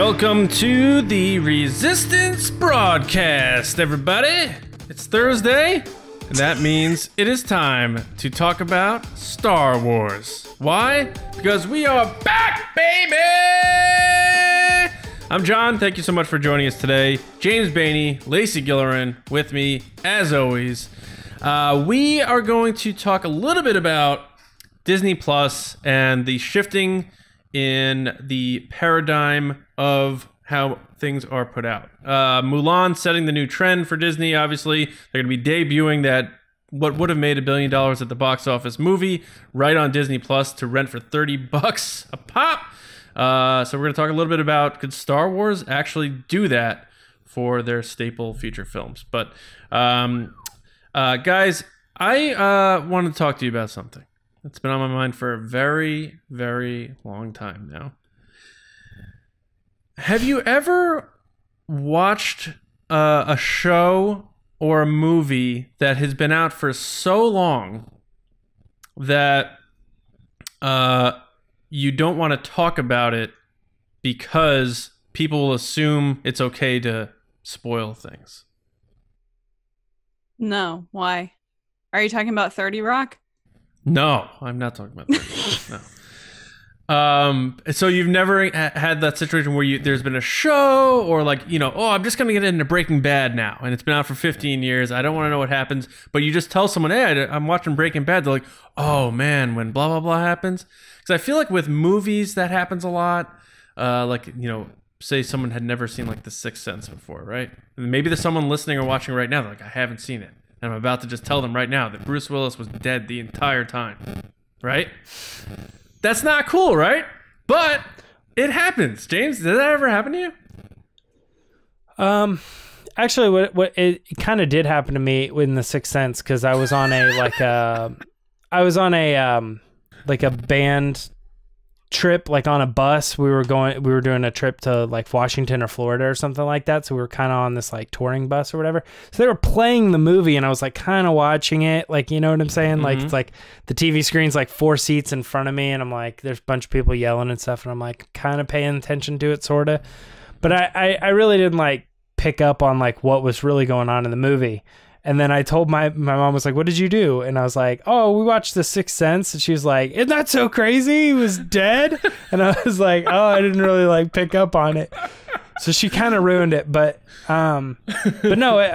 Welcome to the Resistance broadcast, everybody. It's Thursday, and that means it is time to talk about Star Wars. Why? Because we are back, baby! I'm John. Thank you so much for joining us today. James Bainey, Lacey Gillerin with me, as always. We are going to talk a little bit about Disney Plus and the shifting in the paradigm of how things are put out. Mulan setting the new trend for Disney, obviously. They're going to be debuting that what would have made $1 billion at the box office movie right on Disney Plus to rent for $30 a pop. So we're going to talk a little bit about, could Star Wars actually do that for their staple feature films? But guys, I want to talk to you about something. It's been on my mind for a very, very long time now. Have you ever watched a show or a movie that has been out for so long that you don't want to talk about it because people will assume it's okay to spoil things? No. Why? Are you talking about 30 Rock? No, I'm not talking about that. No. So you've never had that situation where there's been a show or I'm just going to get into Breaking Bad now, and it's been out for 15 years. I don't want to know what happens, but you just tell someone, hey, I'm watching Breaking Bad. They're like, oh man, when blah, blah, blah happens. Because I feel like with movies that happens a lot. Say someone had never seen The Sixth Sense before, right? And maybe there's someone listening or watching right now. They're like, I haven't seen it. And I'm about to just tell them right now that Bruce Willis was dead the entire time, right? That's not cool, right? But it happens. James, did that ever happen to you? Actually, what it kind of did happen to me in The Sixth Sense, because I was on a band trip, on a bus. We were doing a trip to Washington or Florida or something like that, so we were kind of on this touring bus or whatever. So they were playing the movie and I was kind of watching it, you know what I'm saying? Mm-hmm. It's the TV screen's 4 seats in front of me, and I'm there's a bunch of people yelling and stuff, and I'm kind of paying attention to it, sort of, but I really didn't pick up on what was really going on in the movie. And then I told my mom was what did you do? And I was oh, we watched The Sixth Sense. And she was isn't that so crazy? He was dead. And I was oh, I didn't really pick up on it. So she kind of ruined it. But no,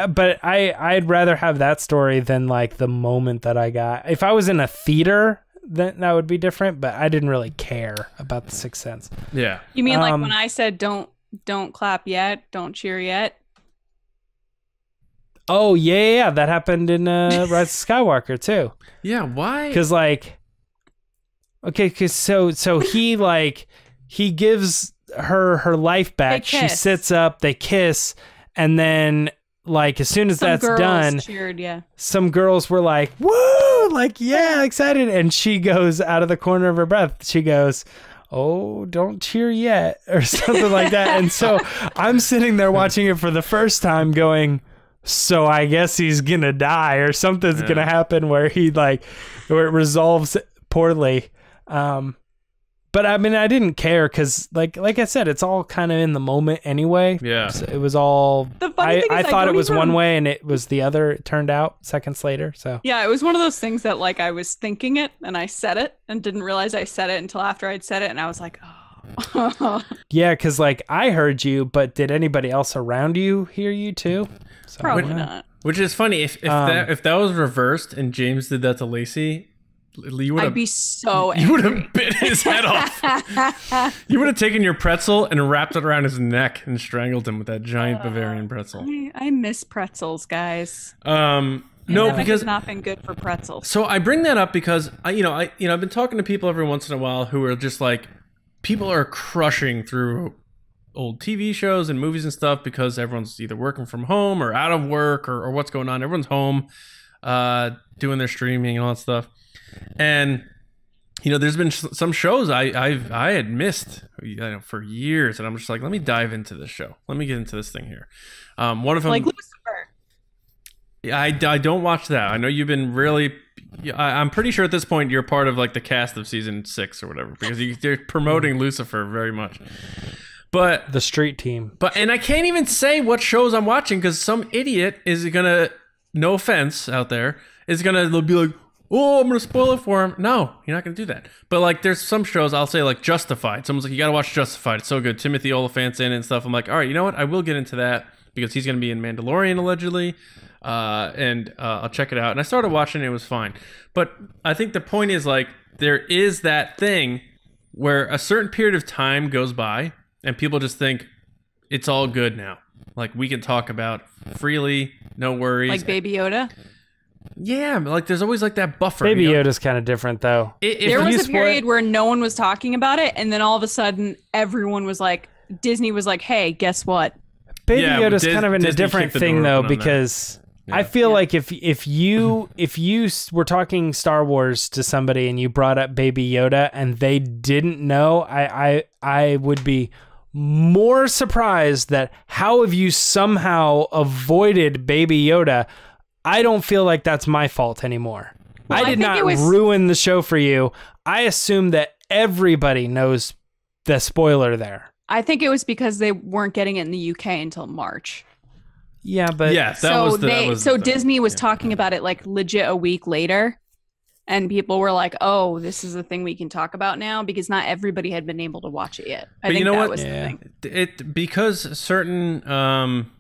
but I'd rather have that story than the moment that I got. If I was in a theater, then that would be different. But I didn't really care about The Sixth Sense. Yeah. You mean when I said don't clap yet, don't cheer yet? Oh, yeah, that happened in Rise of Skywalker, too. Yeah, why? Because, so he gives her life back. She sits up, they kiss, and then, as soon as that's done, cheered, yeah. Some girls were woo, yeah, excited, and she goes out of the corner of her breath. She goes, oh, don't cheer yet, or something like that. And so I'm sitting there watching it for the first time going, so I guess he's gonna die or something's gonna happen where where it resolves poorly. But I mean, I didn't care because like I said, it's all kind of in the moment anyway. Yeah. So it was all, I thought it was one way and it was the other, it turned out seconds later. So yeah, it was one of those things that I was thinking it and I said it and didn't realize I said it until after I'd said it. And I was oh. Yeah, because I heard you, but did anybody else around you hear you too? So, probably not. Which is funny. If that was reversed and James did that to Lacey, I'd be so angry. You would have bit his head off. You would have taken your pretzel and wrapped it around his neck and strangled him with that giant Bavarian pretzel. I miss pretzels, guys. No, because it's not been good for pretzels. So I bring that up because I've been talking to people every once in a while who are just people are crushing through old TV shows and movies and stuff because everyone's either working from home or out of work or what's going on. Everyone's home doing their streaming and all that stuff. And there's been some shows I had missed for years, and I'm just let me dive into this show. Let me get into this thing here. One of them, Lucifer. I don't watch that. I know you've been really. I'm pretty sure at this point you're part of the cast of season 6 or whatever because they're promoting Lucifer very much. But The street team. and I can't even say what shows I'm watching because some idiot is gonna, no offense out there, is gonna be like, oh, I'm gonna spoil it for him. No, you're not gonna do that. But like, there's some shows I'll say like Justified. Someone's like, you gotta watch Justified. It's so good. Timothy Oliphant's in it and stuff. I'm like, all right, you know what? I will get into that because he's gonna be in Mandalorian allegedly, and I'll check it out. And I started watching it. It was fine. But I think the point is like, there is that thing where a certain period of time goes by and people just think it's all good now. Like we can talk about freely, no worries. Like Baby Yoda? Yeah, like there's always like that buffer. Baby Yoda's kind of different though. There was a period where no one was talking about it, and then all of a sudden everyone was like, Disney was like, hey, guess what? Baby Yoda's kind of in a different thing though, because I feel like if you were talking Star Wars to somebody and you brought up Baby Yoda and they didn't know, I would be more surprised that how have you somehow avoided Baby Yoda. I don't feel like that's my fault anymore. Well, I did not ruin the show for you. I assume that everybody knows the spoiler there. I think it was because they weren't getting it in the UK until March. Yeah, but so Disney was talking about it like legit a week later, and people were like, "Oh, this is the thing we can talk about now," because not everybody had been able to watch it yet. I think that was the thing. Because certain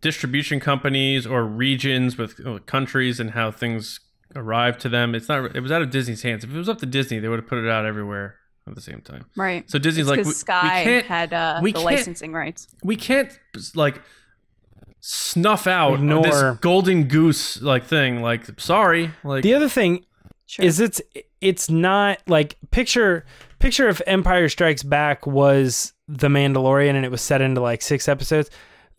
distribution companies or regions with countries and how things arrive to them, it was out of Disney's hands. If it was up to Disney, they would have put it out everywhere at the same time. Right. So Disney's like, Sky had the licensing rights. We can't like snuff out this golden goose like thing. Like, sorry. Like the other thing is it's not like picture if Empire Strikes Back was The Mandalorian and it was set into like 6 episodes.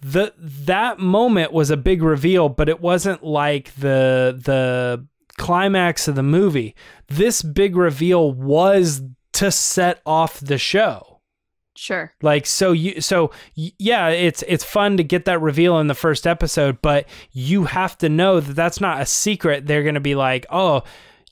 That moment was a big reveal, but it wasn't like the climax of the movie. This big reveal was to set off the show. Sure. Like yeah, it's fun to get that reveal in the first episode, but you have to know that that's not a secret. They're going to be like, "Oh,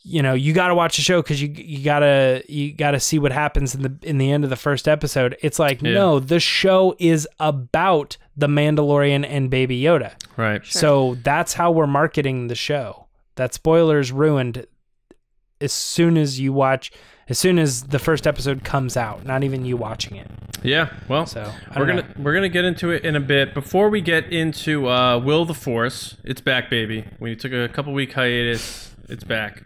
you know, you got to watch the show because you gotta see what happens in the end of the first episode." It's like, no, the show is about the Mandalorian and Baby Yoda. Right. Sure. So that's how we're marketing the show. That spoiler's ruined as soon as the first episode comes out, not even you watching it. Yeah, well, so we're gonna get into it in a bit. Before we get into Will the Force, it's back, baby. We took a couple week hiatus. It's back.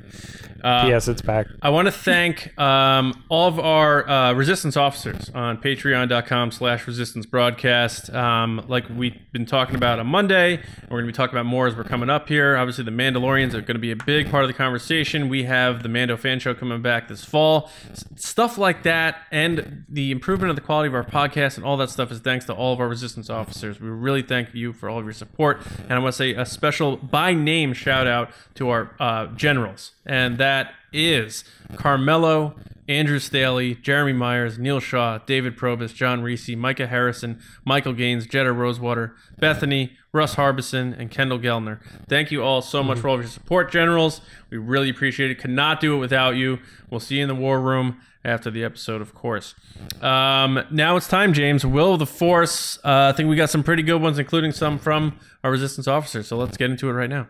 Yes, it's back. I want to thank all of our Resistance officers on patreon.com/Resistance Broadcast. Like we've been talking about on Monday, we're going to be talking about more as we're coming up here. Obviously, the Mandalorians are going to be a big part of the conversation. We have the Mando fan show coming back this fall. Stuff like that, and the improvement of the quality of our podcast and all that stuff is thanks to all of our Resistance officers. We really thank you for all of your support. And I want to say a special by name shout out to our generals, and that is Carmelo, Andrew Staley, Jeremy Myers, Neil Shaw, David Probus, John Reese, Micah Harrison, Michael Gaines, Jetta Rosewater, Bethany, Russ Harbison, and Kendall Gellner. Thank you all so much for all of your support, generals. We really appreciate it. Could not do it without you. We'll see you in the war room after the episode, of course. Now it's time, James. Will of the Force. I think we got some pretty good ones, including some from our Resistance officers. So let's get into it right now.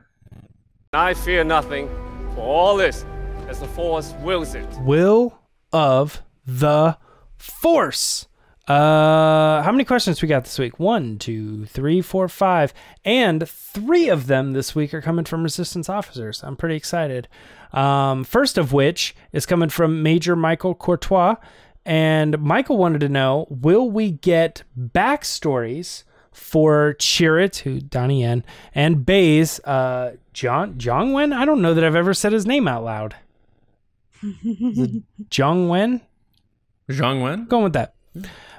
I fear nothing, for all this, as the Force wills it. Will of the Force. How many questions we got this week? 1, 2, 3, 4, 5. And 3 of them this week are coming from Resistance officers. I'm pretty excited. First of which is coming from Major Michael Courtois. And Michael wanted to know, will we get backstories for Chirrut, who Donnie Yen, and Baze, Jiang Wen? I don't know that I've ever said his name out loud. Is it Jiang Wen? Jiang Wen? Going with that.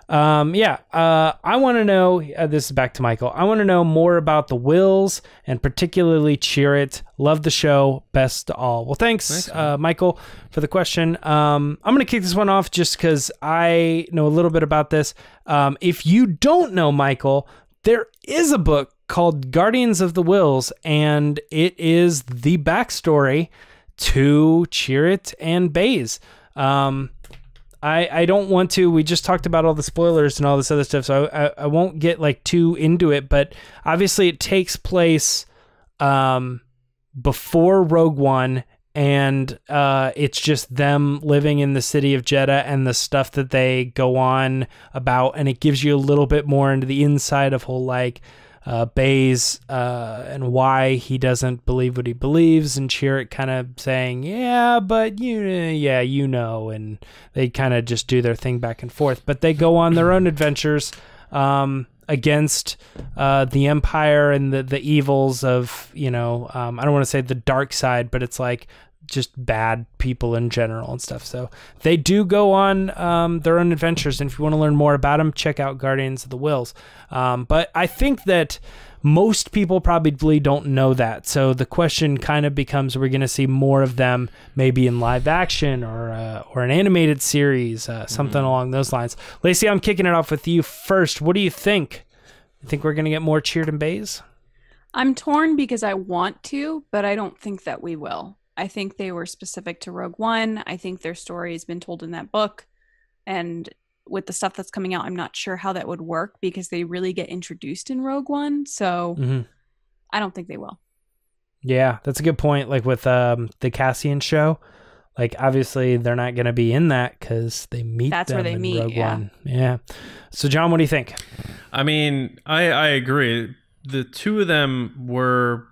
I want to know, this is back to Michael, I want to know more about the Whills, and particularly Chirrut. Love the show. Best to all. Well, thanks Michael, for the question. I'm going to kick this one off just because I know a little bit about this. If you don't know, Michael, there is a book called Guardians of the Whills, and it is the backstory to Chirrut and Baze. I don't want to. We just talked about all the spoilers and all this other stuff, so I won't get like too into it. But obviously, it takes place before Rogue One, and it's just them living in the city of Jeddah and the stuff that they go on about, and it gives you a little bit more into the inside of whole like Baze and why he doesn't believe what he believes, and Chirrut kind of saying, yeah, but you know, and they kind of just do their thing back and forth. But they go on their own adventures against the Empire and the evils of, I don't want to say the dark side, but it's like just bad people in general and stuff. So they do go on their own adventures, and if you want to learn more about them, check out Guardians of the Whills. But I think that most people probably don't know that. So the question kind of becomes, are we going to see more of them maybe in live action or an animated series, something along those lines? Lacey, I'm kicking it off with you first. What do you think? You think we're going to get more Chirrut and Baze? I'm torn because I want to, but I don't think that we will. I think they were specific to Rogue One. I think their story has been told in that book. And with the stuff that's coming out, I'm not sure how that would work because they really get introduced in Rogue One. So I don't think they will. Yeah, that's a good point. Like with the Cassian show, like obviously they're not going to be in that because they meet that's them where they in meet, Rogue One. Yeah. So John, what do you think? I mean, I agree. The two of them were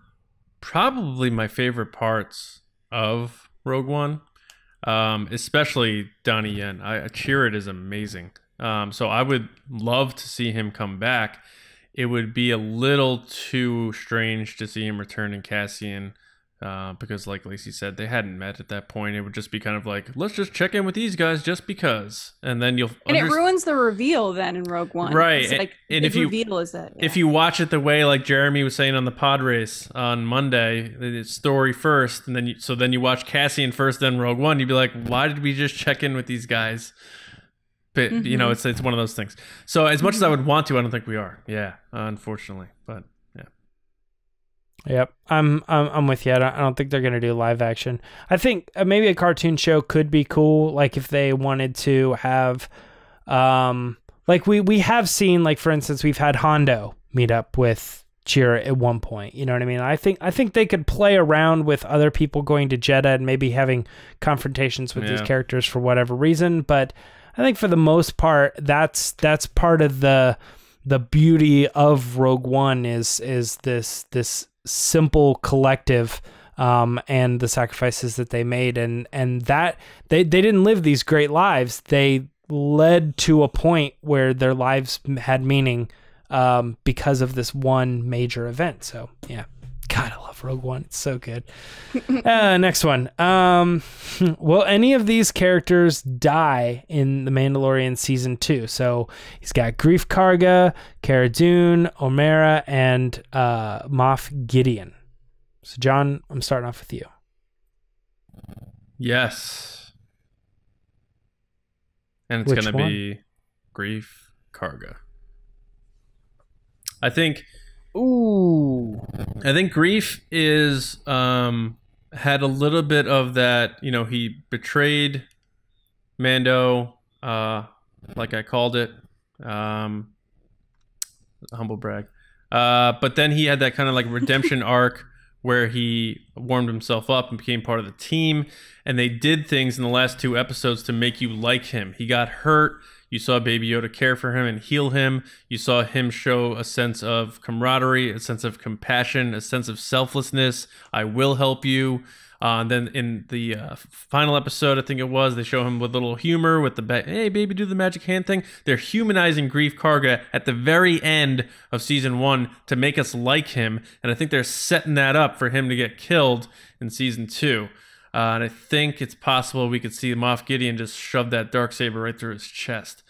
probably my favorite parts of Rogue One, especially Donnie Yen. Chirrut is amazing. So I would love to see him come back. It would be a little too strange to see him return in Cassian, because like Lacey said, they hadn't met at that point. It would just be kind of like, let's just check in with these guys just because, and then you'll it ruins the reveal then in Rogue One, right? It's like, and if reveal is that if you watch it the way like Jeremy was saying on the pod race on Monday, it's story first, and then you watch Cassian first, then Rogue One, you'd be like, why did we just check in with these guys? But it's one of those things. So as much as I would want to, I don't think we are. Yeah, unfortunately, but. Yep, I'm with you. I don't think they're gonna do live action. I think maybe a cartoon show could be cool. Like if they wanted to have, like we have seen, like for instance, we've had Hondo meet up with Chirrut at one point. You know what I mean? I think they could play around with other people going to Jeddah and maybe having confrontations with these characters for whatever reason. But I think for the most part, that's part of the beauty of Rogue One is this simple collective and the sacrifices that they made, and that they didn't live these great lives. They led to a point where their lives had meaning because of this one major event. So yeah, God, I love Rogue One. It's so good. Next one. Will any of these characters die in The Mandalorian Season 2? So he's got Greef Carga, Cara Dune, Omera, and Moff Gideon. So John, I'm starting off with you. Yes. And it's going to be Greef Carga. I think Greef is had a little bit of that, he betrayed Mando, like I called it, humble brag. But then he had that kind of like redemption arc where he warmed himself up and became part of the team, and they did things in the last 2 episodes to make you like him. He got hurt. You saw Baby Yoda care for him and heal him. You saw him show a sense of camaraderie, a sense of compassion, a sense of selflessness. I will help you. Then in the final episode, I think it was, they show him with a little humor with the, hey, baby, do the magic hand thing. They're humanizing Greef Carga at the very end of Season 1 to make us like him. And I think they're setting that up for him to get killed in Season 2. And I think it's possible we could see Moff Gideon just shove that Darksaber right through his chest.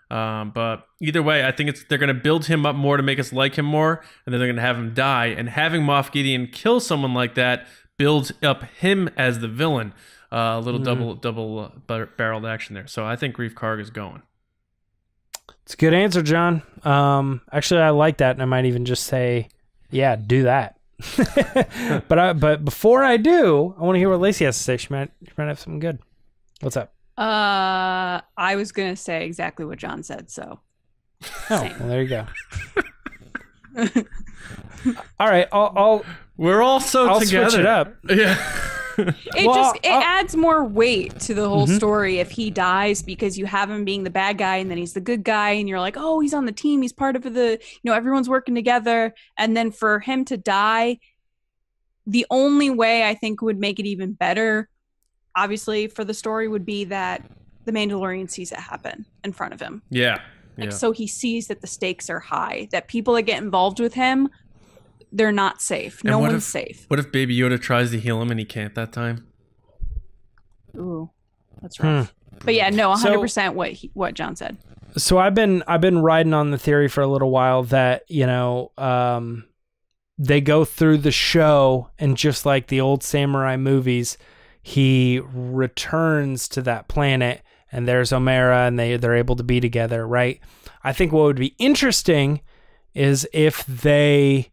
But either way, I think they're going to build him up more to make us like him more, and then they're going to have him die. And having Moff Gideon kill someone like that builds up him as the villain. A little double barreled action there. So I think Greef Carga is going. It's a good answer, John. Actually, I like that, and I might even just say, yeah, do that. But before I do, I want to hear what Lacey has to say. She might have something good. What's up? I was gonna say exactly what John said, so. Oh, well, there you go. All right, we're all so together. Switch it up. Yeah. It adds more weight to the whole story if he dies, because you have him being the bad guy and then he's the good guy and you're like, oh, he's on the team, he's part of the, everyone's working together, and then for him to die, the only way I think would make it even better, obviously for the story, would be that the Mandalorian sees it happen in front of him. Yeah. So he sees that the stakes are high, that people that get involved with him, they're not safe. No one's safe. What if Baby Yoda tries to heal him and he can't that time? Ooh, that's rough. But yeah, no, 100% what John said. So I've been riding on the theory for a little while that, they go through the show and just like the old samurai movies, he returns to that planet and there's Omera and they're able to be together, right? I think what would be interesting is if they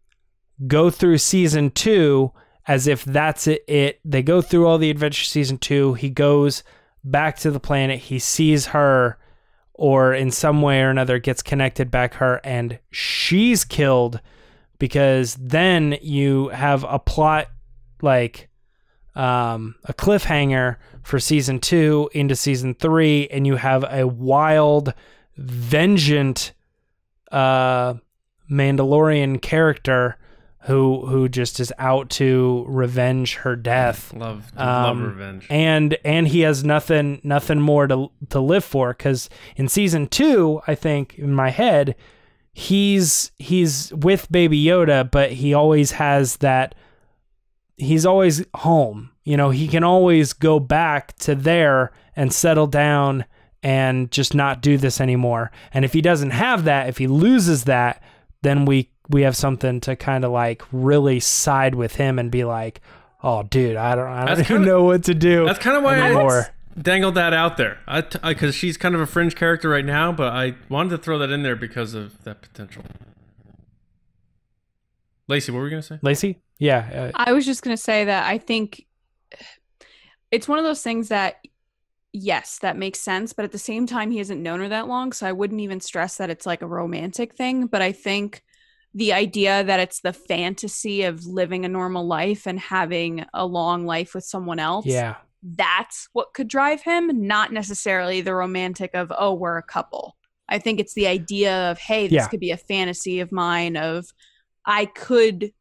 go through season 2 as if that's it. They go through all the adventure season 2. He goes back to the planet. He sees her, or in some way or another gets connected back her, and she's killed, because then you have a plot like a cliffhanger for season 2 into season 3, and you have a wild, vengeant Mandalorian character who just is out to revenge her death. Love revenge. And he has nothing more to live for, because in season 2, I think in my head, he's with Baby Yoda, but he always has that. He's always home. He can always go back to there and settle down and just not do this anymore. And if he doesn't have that, if he loses that, then we have something to kind of like really side with him and be like, oh, dude, I don't even know what to do. That's kind of why I dangled that out there. Because she's kind of a fringe character right now, but I wanted to throw that in there because of that potential. Lacey, what were you going to say? Lacey? Yeah. I was just going to say that I think it's one of those things that, yes, that makes sense. But at the same time, he hasn't known her that long. So I wouldn't even stress that it's like a romantic thing. But I think the idea that it's the fantasy of living a normal life and having a long life with someone else. Yeah. That's what could drive him. Not necessarily the romantic of, oh, we're a couple. I think it's the idea of, hey, this could be a fantasy of mine of, I could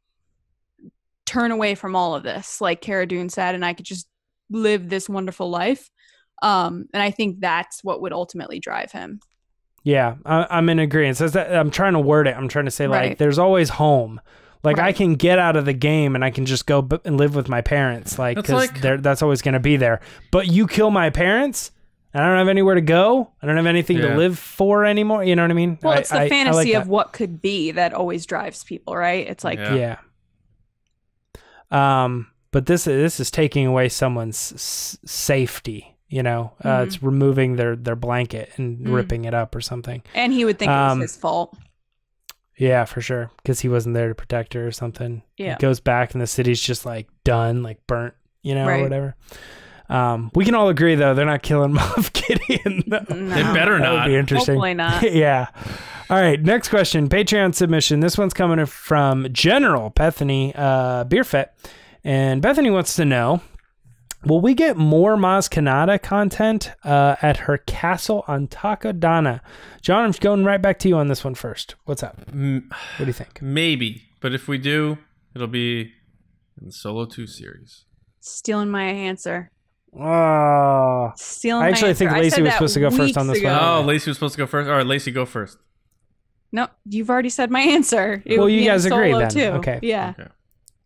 turn away from all of this, like Cara Dune said, and I could just live this wonderful life. And I think that's what would ultimately drive him. Yeah, I'm in agreement. So I'm trying to word it. I'm trying to say, like, there's always home. Like, I can get out of the game and I can just go and live with my parents. Like, because that's always going to be there. But you kill my parents, and I don't have anywhere to go. I don't have anything to live for anymore. You know what I mean? Well, it's the fantasy of what could be that always drives people, right? It's like... Yeah. But this is taking away someone's safety. It's removing their blanket and ripping it up or something. And he would think it was his fault. Yeah, for sure. Because he wasn't there to protect her or something. Yeah. He goes back and the city's just like done, like burnt, or whatever. We can all agree, though, they're not killing Moff Gideon. No. They better not. That would be interesting. Hopefully not. Yeah. All right, next question. Patreon submission. This one's coming from General Bethany Beerfett. And Bethany wants to know, will we get more Maz Kanata content at her castle on Takodana? John, I'm going right back to you on this one first. What's up? What do you think? Maybe. But if we do, it'll be in the Solo 2 series. Stealing my answer. Oh. I think Lacey was supposed to go first on this one. Oh, Lacey was supposed to go first? All right, Lacey, go first. No, you've already said my answer. Well, you guys agree then. Too. Okay. Yeah. Okay.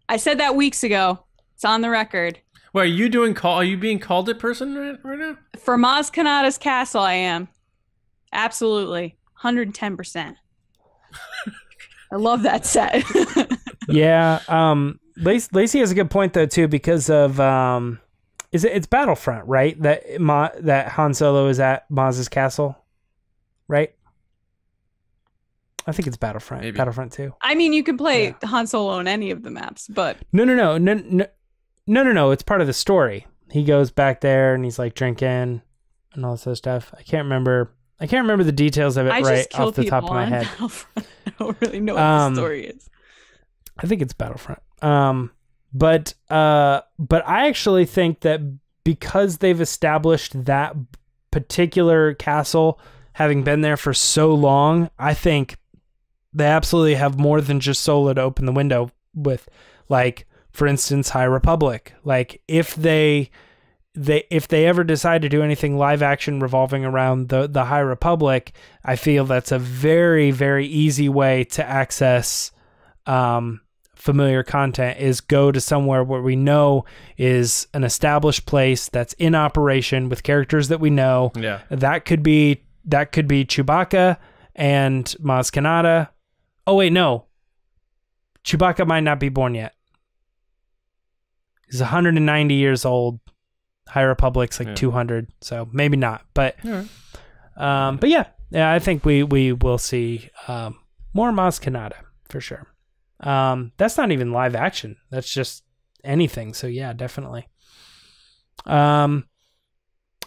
I said that weeks ago. It's on the record. Wait, are you being called it person right now? For Maz Kanata's castle, I am. Absolutely. 110%. I love that set. Yeah. Lacey has a good point, though, too, because of... it's Battlefront, right? That Han Solo is at Maz's castle, right? I think it's Battlefront. Maybe. Battlefront 2. I mean, you can play Han Solo on any of the maps, but... No. It's part of the story. He goes back there and he's like drinking. and all this other stuff. I can't remember the details of it off the top of my head. I don't really know what the story is. I think it's Battlefront. But I actually think that because they've established that particular castle, having been there for so long, I think they absolutely have more than just Solo to open the window with. Like, for instance, High Republic. Like, if they ever decide to do anything live action revolving around the High Republic, I feel that's a very, very easy way to access familiar content, is go to somewhere where we know is an established place that's in operation with characters that we know. Yeah. That could be Chewbacca and Maz Kanata. Oh wait, no. Chewbacca might not be born yet. He's 190 years old. High Republic's like 200, so maybe not. But yeah. I think we will see more Maz Kanata for sure. That's not even live action. That's just anything. So yeah, definitely.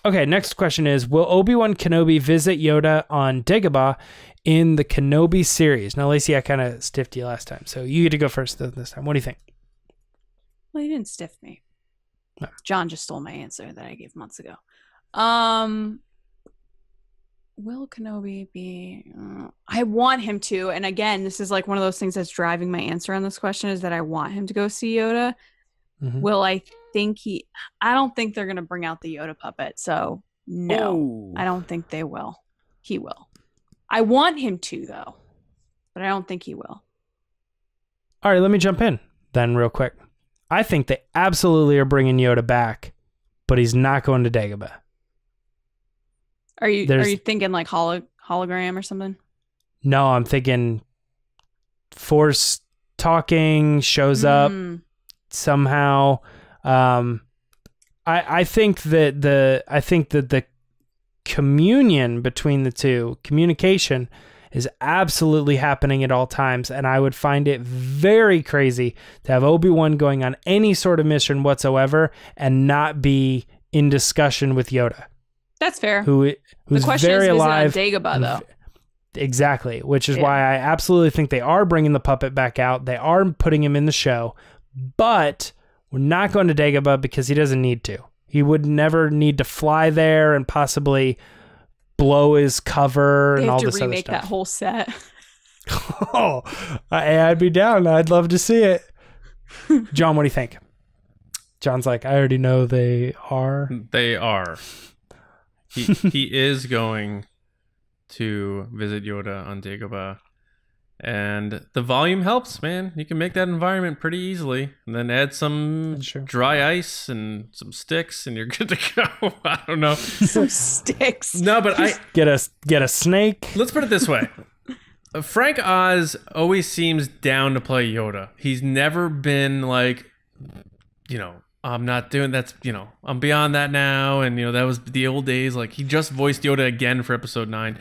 Okay, next question is, will Obi-Wan Kenobi visit Yoda on Dagobah in the Kenobi series? Now, Lacey, I kind of stiffed you last time, so you get to go first this time. What do you think? Well, you didn't stiff me. No. John just stole my answer that I gave months ago. Will Kenobi be... I want him to, and again, this is like one of those things that's driving my answer on this question, is that I want him to go see Yoda. Mm-hmm. Will I think I don't think they're going to bring out the Yoda puppet, so no. I don't think they will. He will. I want him to, though, but I don't think he will. All right, let me jump in then real quick. I think they absolutely are bringing Yoda back, but he's not going to Dagobah. Are you thinking like hologram or something? No, I'm thinking Force talking shows up somehow. I think that the communion between the two, communication, is absolutely happening at all times, and I would find it very crazy to have Obi-Wan going on any sort of mission whatsoever and not be in discussion with Yoda. That's fair. Who's the question very is alive. On Dagobah, though. Exactly, which is why I absolutely think they are bringing the puppet back out. They are putting him in the show, but we're not going to Dagobah because he doesn't need to. He would never need to fly there and possibly blow his cover and all this other stuff. They have to remake that whole set. Oh, I'd be down. I'd love to see it. John, what do you think? John's like, I already know they are. They are. He is going to visit Yoda on Dagobah, and the volume helps, man. You can make that environment pretty easily, and then add some dry ice and some sticks, and you're good to go. I don't know, some sticks. No, but I get a snake. Let's put it this way: Frank Oz always seems down to play Yoda. He's never been like, I'm not doing that's, I'm beyond that now. And, that was the old days. Like, he just voiced Yoda again for episode 9.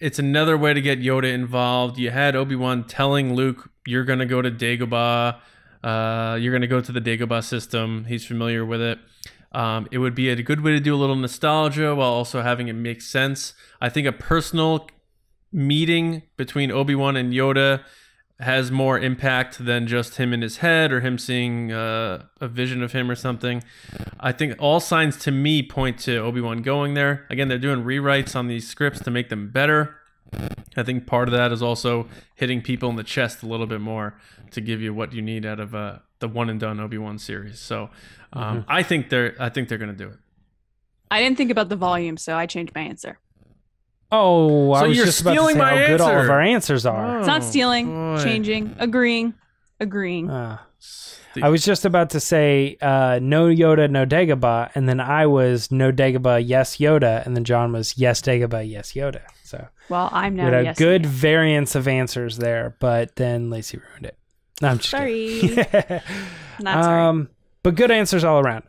It's another way to get Yoda involved. You had Obi-Wan telling Luke, you're going to go to Dagobah. You're going to go to the Dagobah system. He's familiar with it. It would be a good way to do a little nostalgia while also having it make sense. I think a personal meeting between Obi-Wan and Yoda has more impact than just him in his head or him seeing a vision of him or something. I think all signs to me point to Obi-Wan going there. Again, they're doing rewrites on these scripts to make them better. I think part of that is also hitting people in the chest a little bit more to give you what you need out of the one and done Obi-Wan series. So I think they're going to do it. I didn't think about the volume, so I changed my answer. Oh, I was just about to say how good all of our answers are. It's not stealing, changing, agreeing. I was just about to say no Yoda, no Dagobah, and then I was no Dagobah, yes Yoda, and then John was yes Dagobah, yes Yoda. So I'm now we had a yes good Yoda. Variance of answers there, but then Lacey ruined it. No, I'm just kidding. Not sorry. But good answers all around.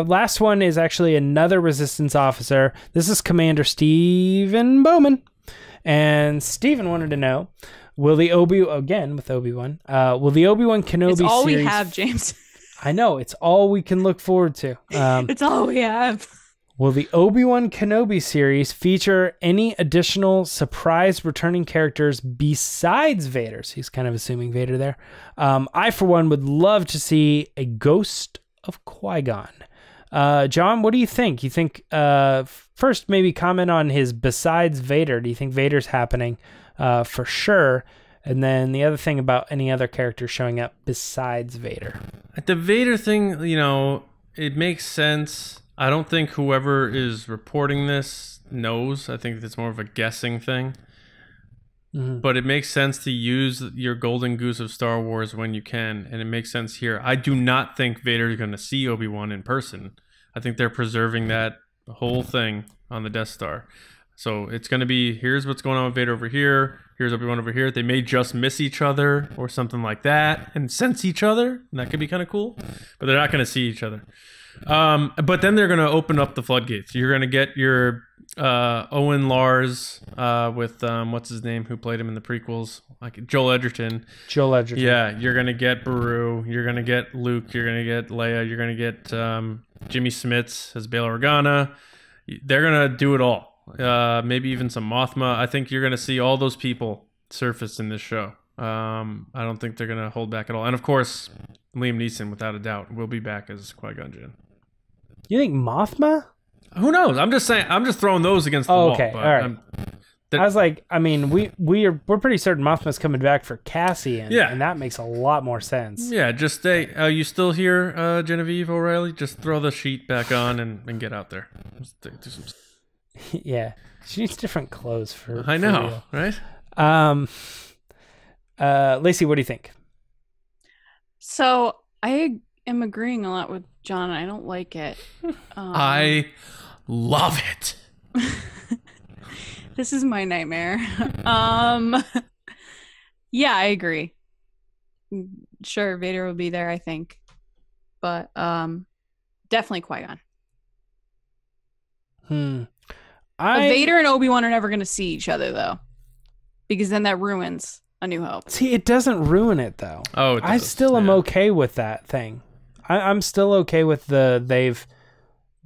Last one is actually another Resistance officer. This is Commander Stephen Bowman. And Stephen wanted to know, will the Obi-Wan Kenobi It's all series... we have, James. I know, it's all we can look forward to. It's all we have. Will the Obi-Wan Kenobi series feature any additional surprise returning characters besides Vader? So he's kind of assuming Vader there. I, for one, would love to see a ghost of Qui Gon. John, what do you think? You think, first, maybe comment on his besides Vader. Do you think Vader's happening for sure? And then the other thing about any other character showing up besides Vader. The Vader thing, you know, it makes sense. I don't think whoever is reporting this knows. I think it's more of a guessing thing. Mm-hmm. But it makes sense to use your golden goose of Star Wars when you can, and it makes sense here. I do not think Vader is going to see Obi-Wan in person. I think they're preserving that whole thing on the Death Star. So it's going to be, here's what's going on with Vader over here, here's Obi-Wan over here. They may just miss each other or something like that and sense each other, and that could be kind of cool. But they're not going to see each other. But then they're going to open up the floodgates. You're going to get your Owen Lars with what's his name, who played him in the prequels, like Joel Edgerton. Yeah, you're going to get Beru. You're going to get Luke. You're going to get Leia. You're going to get Jimmy Smits as Bail Organa. They're going to do it all. Maybe even some Mothma. I think you're going to see all those people surface in this show. I don't think they're going to hold back at all. And of course, Liam Neeson, without a doubt, will be back as Qui-Gon Jinn. You think Mothma? Who knows? I'm just saying. I'm just throwing those against the wall. Okay, all right. I was like, I mean, we're pretty certain Mothma's coming back for Cassian, and that makes a lot more sense. Yeah, just stay. You still here, Genevieve O'Reilly? Just throw the sheet back on and get out there. Do some... Yeah, she needs different clothes for. I know, right? Lacey, what do you think? So I am agreeing a lot with John. I don't like it. I love it. This is my nightmare. Yeah, I agree. Sure, Vader will be there, I think, but definitely Qui-Gon. Vader and Obi-Wan are never going to see each other, though, because then that ruins A New Hope. See, it doesn't ruin it, though. Oh, it does. I still am okay with that thing. I'm still okay with they've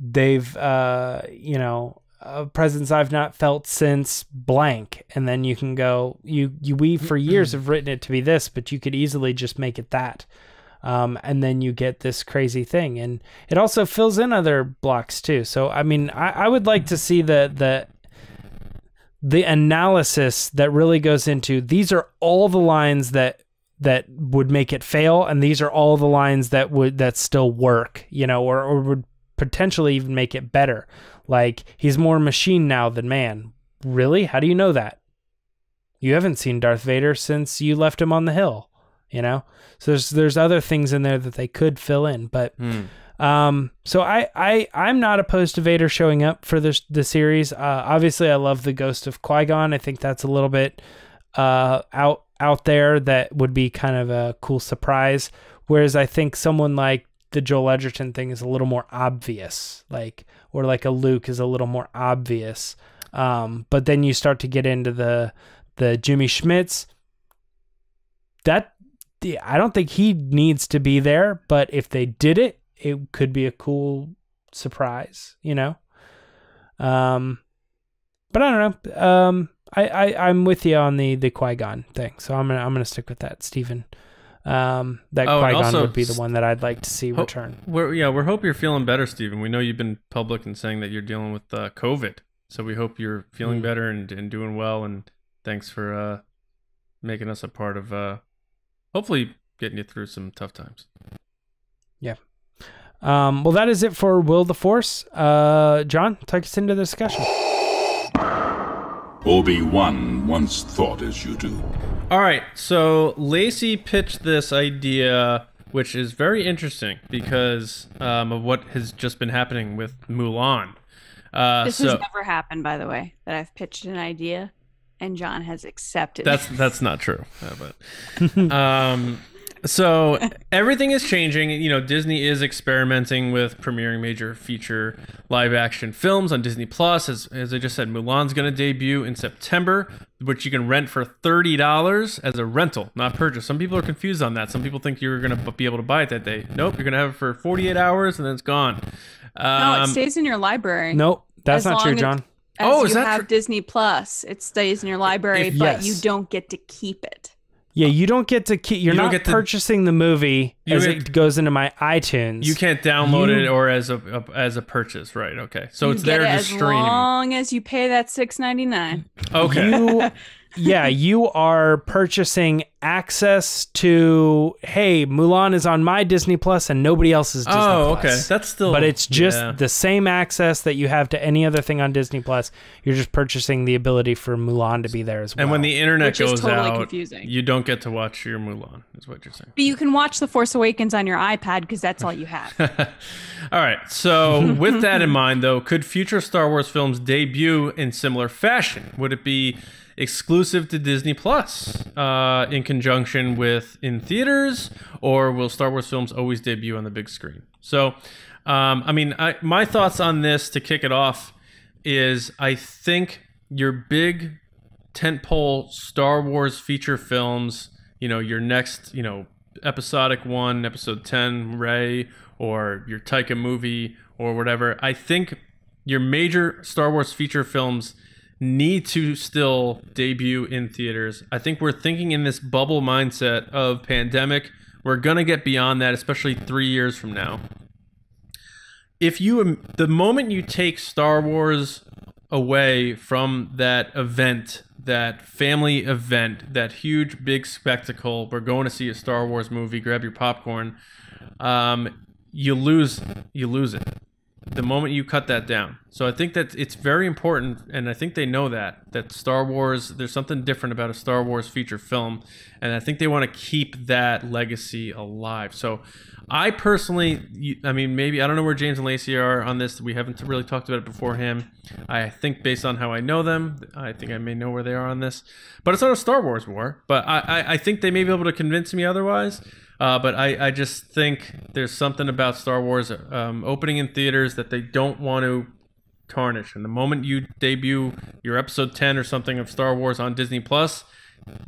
you know, a presence I've not felt since blank, and then you can go, we for years have written it to be this, but you could easily just make it that. And then you get this crazy thing, and it also fills in other blocks too. So, I mean, I would like to see the analysis that really goes into, these are all the lines that would make it fail, and these are all the lines that still work, you know, or would potentially even make it better. Like, he's more machine now than man. Really? How do you know that? You haven't seen Darth Vader since you left him on the hill. You know, so there's other things in there that they could fill in, but so I'm not opposed to Vader showing up for the series. Obviously, I love the Ghost of Qui-Gon. I think that's a little bit out there that would be kind of a cool surprise. Whereas I think someone like the Joel Edgerton thing is a little more obvious, or like a Luke is a little more obvious. But then you start to get into the Jimmy Schmitz. I don't think he needs to be there, but if they did it, it could be a cool surprise, you know? But I don't know. I'm with you on the Qui-Gon thing, so I'm gonna stick with that, Stephen. That Qui-Gon also would be the one that I'd like to see return. We hope you're feeling better, Stephen. We know you've been public and saying that you're dealing with COVID, so we hope you're feeling better and doing well, and thanks for making us a part of hopefully getting you through some tough times. Yeah. Well, that is it for Will the Force. John, take us into the discussion. Obi-Wan once thought as you do. All right, so Lacey pitched this idea, which is very interesting because of what has just been happening with Mulan. This has never happened, by the way, that I've pitched an idea and John has accepted. That's not true. But so everything is changing. You know, Disney is experimenting with premiering major feature live action films on Disney Plus. As I just said, Mulan's going to debut in September, which you can rent for $30 as a rental, not purchase. Some people are confused on that. Some people think you're going to be able to buy it that day. Nope, you're going to have it for 48 hours and then it's gone. No, it stays in your library. Nope, that's not true, John. As you have Disney Plus, it stays in your library, but you don't get to keep it. Yeah, you don't get to keep. You're not purchasing the movie as it goes into my iTunes. You can't download it or as a purchase, right? Okay, so it's there to stream. As long as you pay that $6.99. Okay. You are purchasing access to. Hey, Mulan is on my Disney Plus and nobody else's Disney Plus. Oh, okay, that's still. But it's just the same access that you have to any other thing on Disney Plus. You're just purchasing the ability for Mulan to be there as well. And when the internet goes totally out, confusing. You don't get to watch your Mulan. Is what you're saying. But you can watch The Force Awakens on your iPad because that's all you have. All right. So with that in mind, though, could future Star Wars films debut in similar fashion? Would it be exclusive to Disney Plus in conjunction with in theaters, or will Star Wars films always debut on the big screen? So, my thoughts on this to kick it off is I think your big tentpole Star Wars feature films, your next, episodic 1, episode 10, Rey, or your Taika movie or whatever, I think your major Star Wars feature films need to still debut in theaters. I think we're thinking in this bubble mindset of pandemic. We're going to get beyond that, especially 3 years from now. The moment you take Star Wars away from that event, that family event, that huge big spectacle, we're going to see a Star Wars movie, grab your popcorn, you lose it. The moment you cut that down. So I think that it's very important, and I think they know that Star Wars, there's something different about a Star Wars feature film, and I think they want to keep that legacy alive. So I personally, maybe, I don't know where James and Lacey are on this. We haven't really talked about it beforehand. I think based on how I know them, I think I may know where they are on this. But it's not a Star Wars war, but I think they may be able to convince me otherwise. But I just think there's something about Star Wars opening in theaters that they don't want to tarnish. And the moment you debut your episode 10 or something of Star Wars on Disney Plus,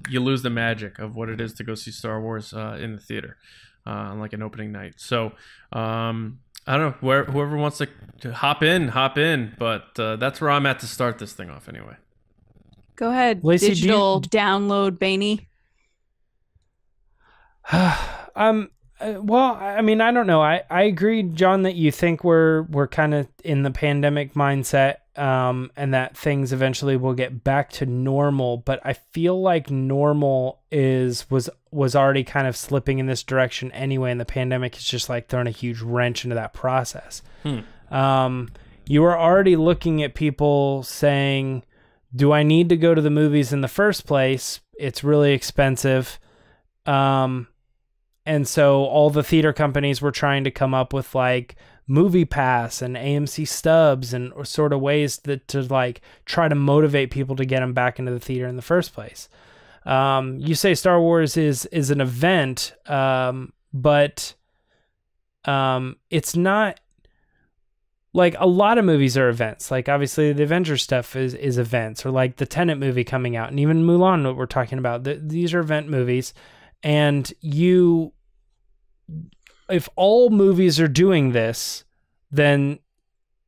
you lose the magic of what it is to go see Star Wars in the theater on like an opening night. So I don't know, whoever wants to hop in. But that's where I'm at to start this thing off anyway. Go ahead, Lacey, digital download Baney. Well, I don't know. I agree, John, that you think we're kind of in the pandemic mindset, and that things eventually will get back to normal. But I feel like normal was already kind of slipping in this direction anyway, and the pandemic is just like throwing a huge wrench into that process. You are already looking at people saying, "Do I need to go to the movies in the first place? It's really expensive." And so all the theater companies were trying to come up with like Movie Pass and AMC stubs and sort of ways to like try to motivate people to get them back into the theater in the first place. You say Star Wars is an event, but it's not like a lot of movies are events. Like obviously the Avengers stuff is events, or like the Tenet movie coming out, and even Mulan, what we're talking about. These are event movies. And if all movies are doing this, then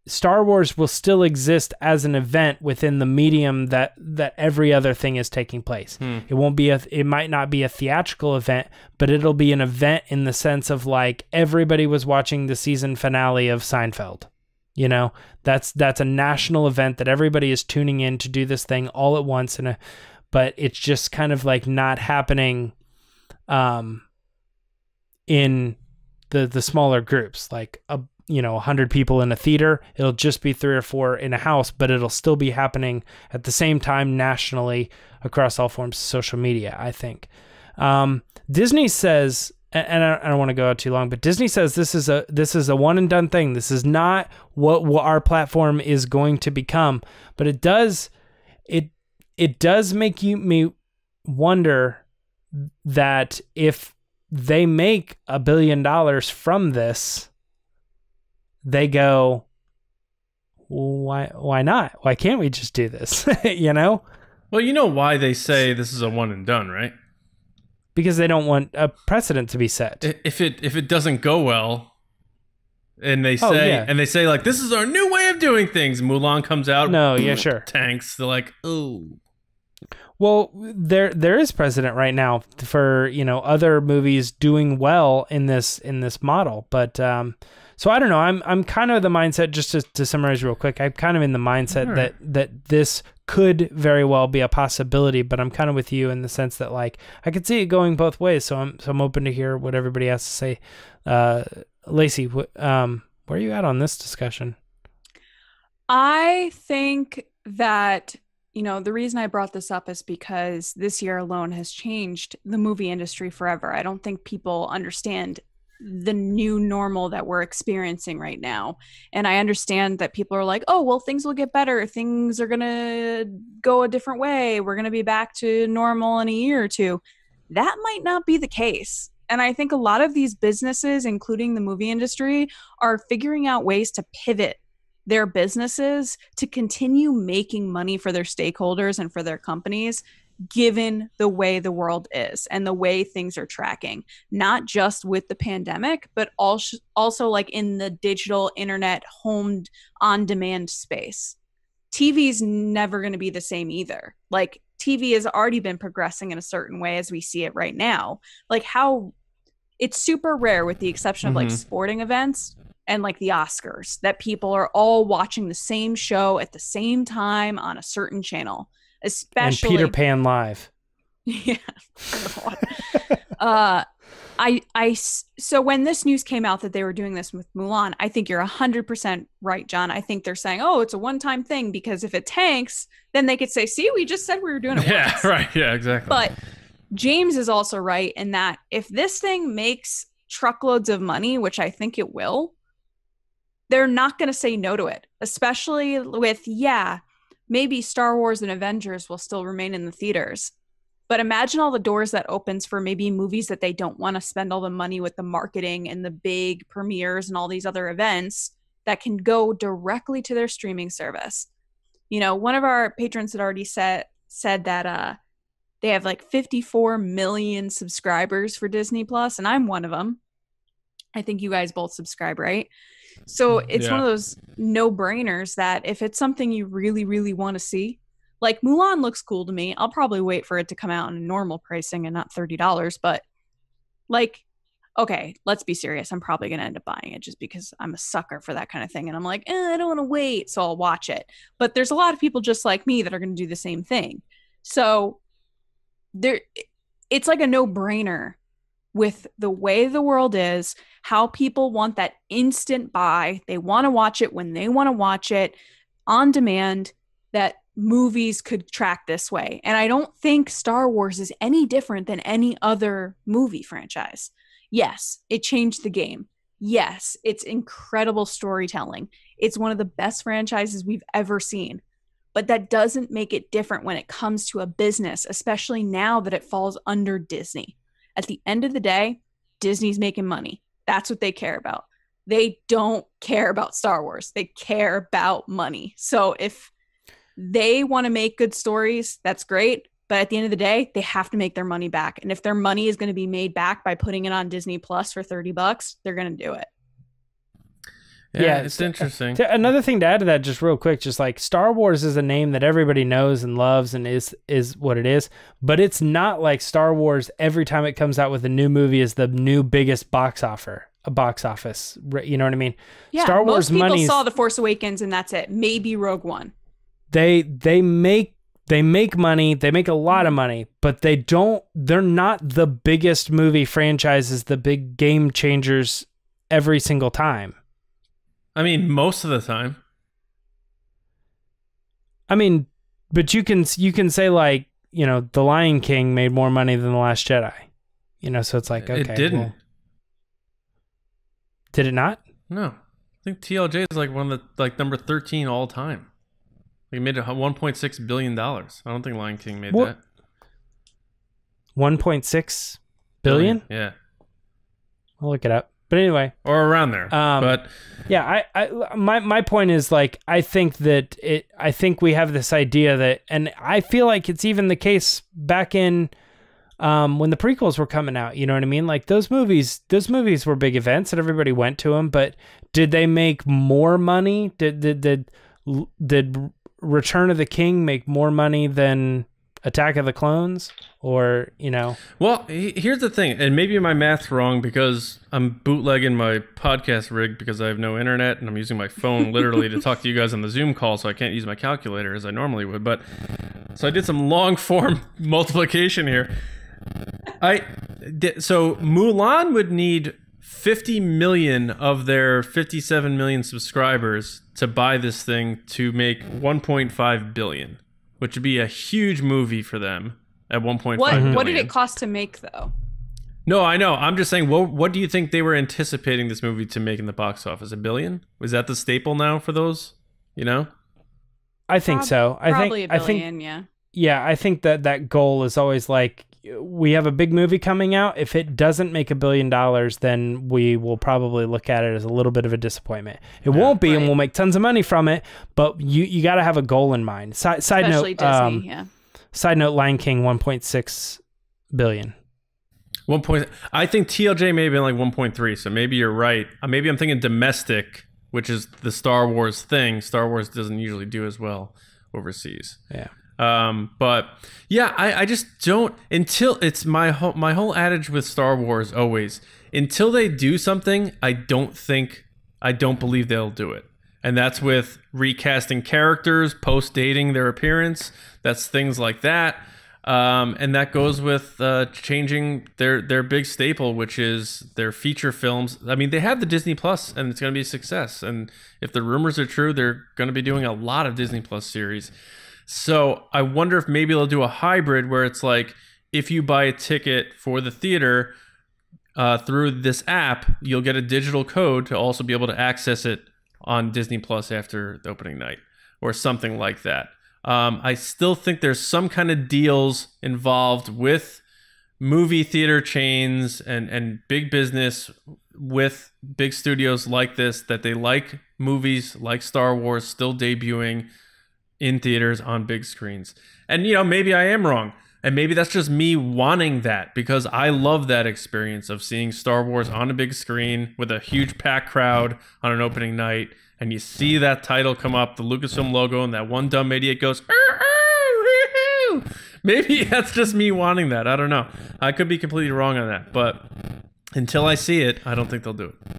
Star Wars will still exist as an event within the medium that every other thing is taking place. It might not be a theatrical event, but it'll be an event in the sense of like everybody was watching the season finale of Seinfeld. That's a national event that everybody is tuning in to do this thing all at once, but it's just kind of like not happening in the smaller groups, like 100 people in a theater. It'll just be 3 or 4 in a house, but it'll still be happening at the same time nationally across all forms of social media, I think. Disney says, and I don't want to go out too long, but Disney says this is a one and done thing. This is not what our platform is going to become, but it does make me wonder that if they make $1 billion from this, they go, why not? Why can't we just do this? Well, you know why they say this is a one and done, right? Because they don't want a precedent to be set. If it doesn't go well, And they say, like, this is our new way of doing things. Mulan comes out. No, yeah, sure. Tanks. They're like, oh. Well, there is precedent right now for, other movies doing well in this model. But so I don't know. I'm kind of the mindset, just to summarize real quick, I'm kind of in the mindset that this could very well be a possibility, but I'm kind of with you in the sense that, like, I could see it going both ways. So I'm open to hear what everybody has to say. Lacey, where are you at on this discussion? I think that, the reason I brought this up is because this year alone has changed the movie industry forever. I don't think people understand the new normal that we're experiencing right now. And I understand that people are like, oh, well, things will get better. Things are going to go a different way. We're going to be back to normal in a year or two. That might not be the case. And I think a lot of these businesses, including the movie industry, are figuring out ways to pivot their businesses to continue making money for their stakeholders and for their companies, given the way the world is and the way things are tracking, not just with the pandemic, but also like in the digital internet home on demand space. TV is never going to be the same either. Like, TV has already been progressing in a certain way as we see it right now. Like, how it's super rare, with the exception of like sporting events and like the Oscars, that people are all watching the same show at the same time on a certain channel, especially and Peter Pan Live. Yeah. So when this news came out that they were doing this with Mulan, I think you're 100% right, John. I think they're saying, oh, it's a one-time thing, because if it tanks, then they could say, see, we just said we were doing it once. Right. Yeah, exactly. But James is also right in that if this thing makes truckloads of money, which I think it will, they're not going to say no to it, especially with, maybe Star Wars and Avengers will still remain in the theaters. But imagine all the doors that opens for maybe movies that they don't want to spend all the money with the marketing and the big premieres and all these other events that can go directly to their streaming service. One of our patrons had already said that they have like 54 million subscribers for Disney Plus, and I'm one of them. I think you guys both subscribe, right? So it's one of those no-brainers that if it's something you really, really want to see, like Mulan looks cool to me. I'll probably wait for it to come out in normal pricing and not $30. But like, okay, let's be serious. I'm probably going to end up buying it just because I'm a sucker for that kind of thing. And I'm like, I don't want to wait, so I'll watch it. But there's a lot of people just like me that are going to do the same thing. So it's like a no-brainer with the way the world is, how people want that instant buy. They want to watch it when they want to watch it on demand, that movies could track this way. And I don't think Star Wars is any different than any other movie franchise. Yes, it changed the game. Yes, it's incredible storytelling. It's one of the best franchises we've ever seen. But that doesn't make it different when it comes to a business, especially now that it falls under Disney. At the end of the day, Disney's making money. That's what they care about. They don't care about Star Wars. They care about money. So if they want to make good stories, that's great. But at the end of the day, they have to make their money back. And if their money is going to be made back by putting it on Disney Plus for $30, they're going to do it. Yeah, it's interesting. Another thing to add to that, just real quick, just like Star Wars is a name that everybody knows and loves and is what it is, but it's not like Star Wars every time it comes out with a new movie is the new biggest box office. You know what I mean? Yeah, Star Wars most people saw The Force Awakens and that's it. Maybe Rogue One. They make money, they make a lot of money, but they're not the biggest movie franchises, the big game changers every single time. I mean, most of the time. I mean, but you can say like, The Lion King made more money than The Last Jedi. So it's like, okay. It didn't. Well, did it not? No. I think TLJ is like one of the number 13 all time. They made $1.6 billion. I don't think Lion King made that. 1.6 billion? Yeah. I'll look it up. But anyway, or around there. But yeah, my point is like I think we have this idea that, and I feel like it's even the case back in when the prequels were coming out. You know what I mean? Like those movies were big events and everybody went to them, but did they make more money? Did Return of the King make more money than Attack of the Clones? Or, you know? Well, here's the thing, and maybe my math's wrong because I'm bootlegging my podcast rig because I have no internet and I'm using my phone literally to talk to you guys on the Zoom call, so I can't use my calculator as I normally would. But so I did some long form multiplication here. So Mulan would need 50 million of their 57 million subscribers to buy this thing to make 1.5 billion, which would be a huge movie for them at 1.5 billion. What did it cost to make, though? No, I know. I'm just saying, what do you think they were anticipating this movie to make in the box office? $1 billion? Was that the staple now for those? You know? I think so. Probably $1 billion, yeah. Yeah, I think that goal is always like, we have a big movie coming out. If it doesn't make $1 billion, then we will probably look at it as a little bit of a disappointment. It won't be, and we'll make tons of money from it, but you got to have a goal in mind. Side Especially note, Disney, yeah. Side note, Lion King, 1.6 billion. I think TLJ may have been like 1.3, so maybe you're right. Maybe I'm thinking domestic, which is the Star Wars thing. Star Wars doesn't usually do as well overseas. Yeah. But yeah, I just don't, until it's my whole adage with Star Wars always, until they do something, I don't believe they'll do it. And that's with recasting characters, post-dating their appearance. That's things like that. And that goes with changing their big staple, which is their feature films. I mean, they have the Disney Plus, and it's going to be a success. And if the rumors are true, they're going to be doing a lot of Disney Plus series. So I wonder if maybe they'll do a hybrid where it's like, if you buy a ticket for the theater through this app, you'll get a digital code to also be able to access it on Disney Plus after the opening night or something like that. I still think there's some kind of deals involved with movie theater chains and big business with big studios like this, that they like movies like Star Wars still debuting in theaters on big screens. And, you know, maybe I am wrong. And maybe that's just me wanting that, because I love that experience of seeing Star Wars on a big screen with a huge packed crowd on an opening night. And you see that title come up, the Lucasfilm logo, and that one dumb idiot goes, maybe that's just me wanting that. I don't know. I could be completely wrong on that. But until I see it, I don't think they'll do it.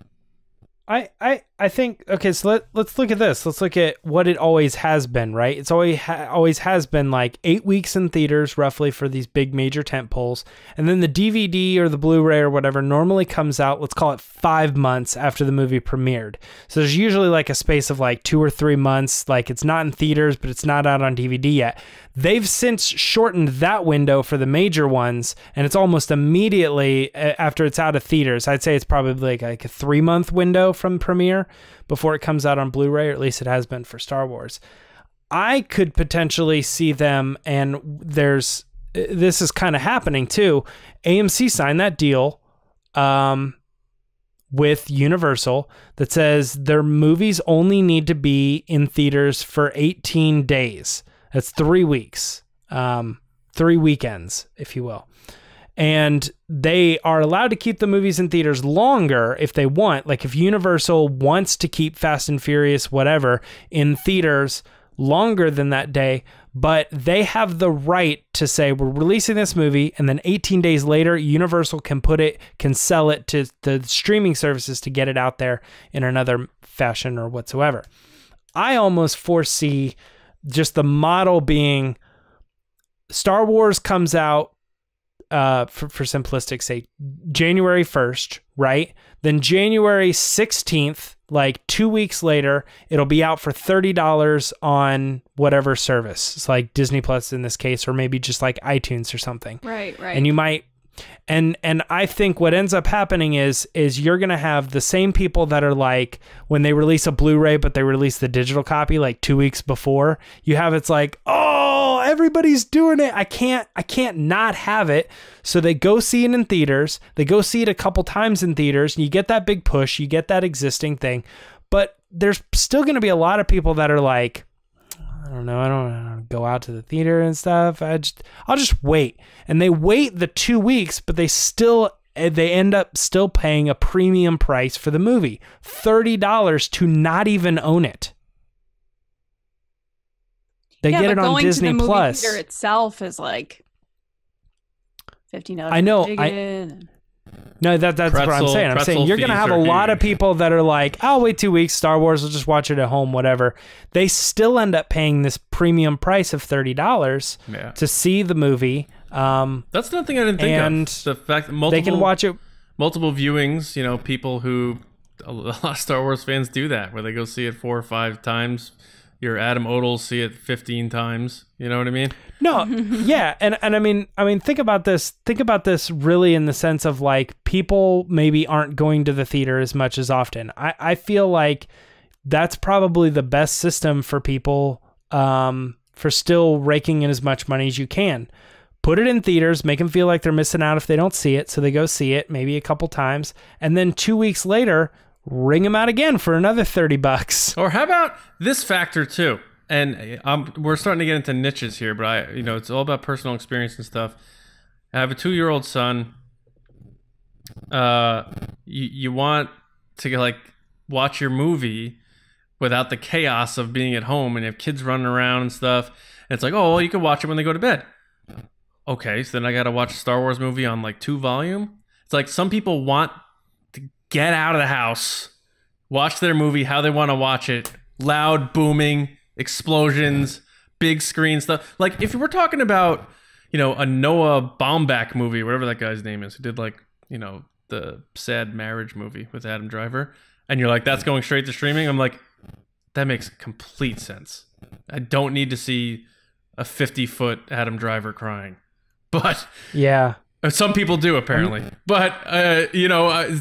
I think, okay, so let's look at this. Let's look at what it always has been, right? It's always has been like 8 weeks in theaters roughly for these big major tentpoles. And then the DVD or the Blu-ray or whatever normally comes out, let's call it 5 months after the movie premiered. So there's usually like a space of like 2 or 3 months. Like it's not in theaters, but it's not out on DVD yet. They've since shortened that window for the major ones, and it's almost immediately after it's out of theaters. I'd say it's probably like a 3-month window from premiere before it comes out on Blu-ray, or at least it has been for Star Wars. I could potentially see them, and this is kind of happening too. AMC signed that deal with Universal that says their movies only need to be in theaters for 18 days. That's 3 weeks, 3 weekends, if you will. And they are allowed to keep the movies in theaters longer if they want. Like if Universal wants to keep Fast and Furious, whatever, in theaters longer than that day, but they have the right to say, we're releasing this movie, and then 18 days later, Universal can sell it to the streaming services to get it out there in another fashion or whatsoever. I almost foresee just the model being Star Wars comes out for simplistic sake, January 1st, right? Then January 16th, like 2 weeks later, it'll be out for $30 on whatever service. It's like Disney Plus in this case, or maybe just like iTunes or something. Right. And you might, and I think what ends up happening is you're going to have the same people that are like, when they release a Blu-ray, but they release the digital copy like 2 weeks before, you have, it's like, oh, everybody's doing it. I can't not have it. So they go see it in theaters. They go see it a couple times in theaters, and you get that big push. You get that existing thing. But there's still going to be a lot of people that are like, I don't don't know. I don't go out to the theater and stuff. I'll just wait. And they wait the 2 weeks, but they end up still paying a premium price for the movie, $30 to not even own it. They get it on Disney Plus. Going to the movie theater itself is like $15. I know. No, that's what I'm saying. I'm saying you're going to have a lot of people that are like, I'll wait 2 weeks, Star Wars, I'll just watch it at home, whatever. They still end up paying this premium price of $30 to see the movie. That's another thing I didn't think of. The fact that they can watch it. Multiple viewings, people who, a lot of Star Wars fans do that, where they go see it 4 or 5 times. Your Adam Odell see it 15 times. You know what I mean? No, yeah, and I mean, think about this. Think about this really in the sense of like people maybe aren't going to the theater as much as often. I feel like that's probably the best system for people for still raking in as much money as you can. Put it in theaters, make them feel like they're missing out if they don't see it, so they go see it maybe a couple times, and then 2 weeks later, ring them out again for another $30. Or how about this factor too? And we're starting to get into niches here, but it's all about personal experience and stuff. I have a 2-year-old son. You want to like watch your movie without the chaos of being at home and have kids running around and stuff. And it's like, oh, well, you can watch it when they go to bed. Okay, so then I got to watch a Star Wars movie on like 2 volume. It's like some people want to get out of the house, watch their movie how they want to watch it, loud, booming, explosions, big screen stuff. Like if we're talking about, a Noah Baumbach movie, whatever that guy's name is, who did like, the Sad Marriage movie with Adam Driver, and you're like, that's going straight to streaming. I'm like, that makes complete sense. I don't need to see a 50-foot Adam Driver crying. But yeah, some people do apparently. But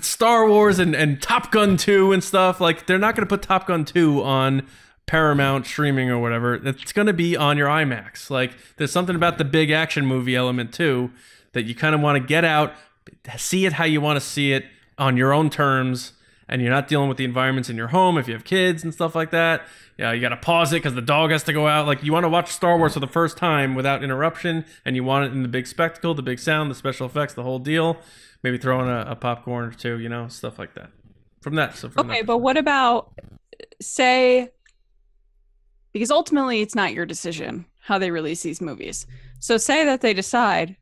Star Wars and Top Gun 2 and stuff, like they're not going to put Top Gun 2 on Paramount streaming or whatever. It's going to be on your IMAX. Like there's something about the big action movie element too that you kind of want to get out, see it how you want to see it on your own terms, and you're not dealing with the environments in your home if you have kids and stuff like that. Yeah, you got to pause it because the dog has to go out. Like you want to watch Star Wars for the first time without interruption, and you want it in the big spectacle, the big sound, the special effects, the whole deal. Maybe throw in a popcorn or two, stuff like that. But what about, say, because ultimately it's not your decision how they release these movies. So say that they decide,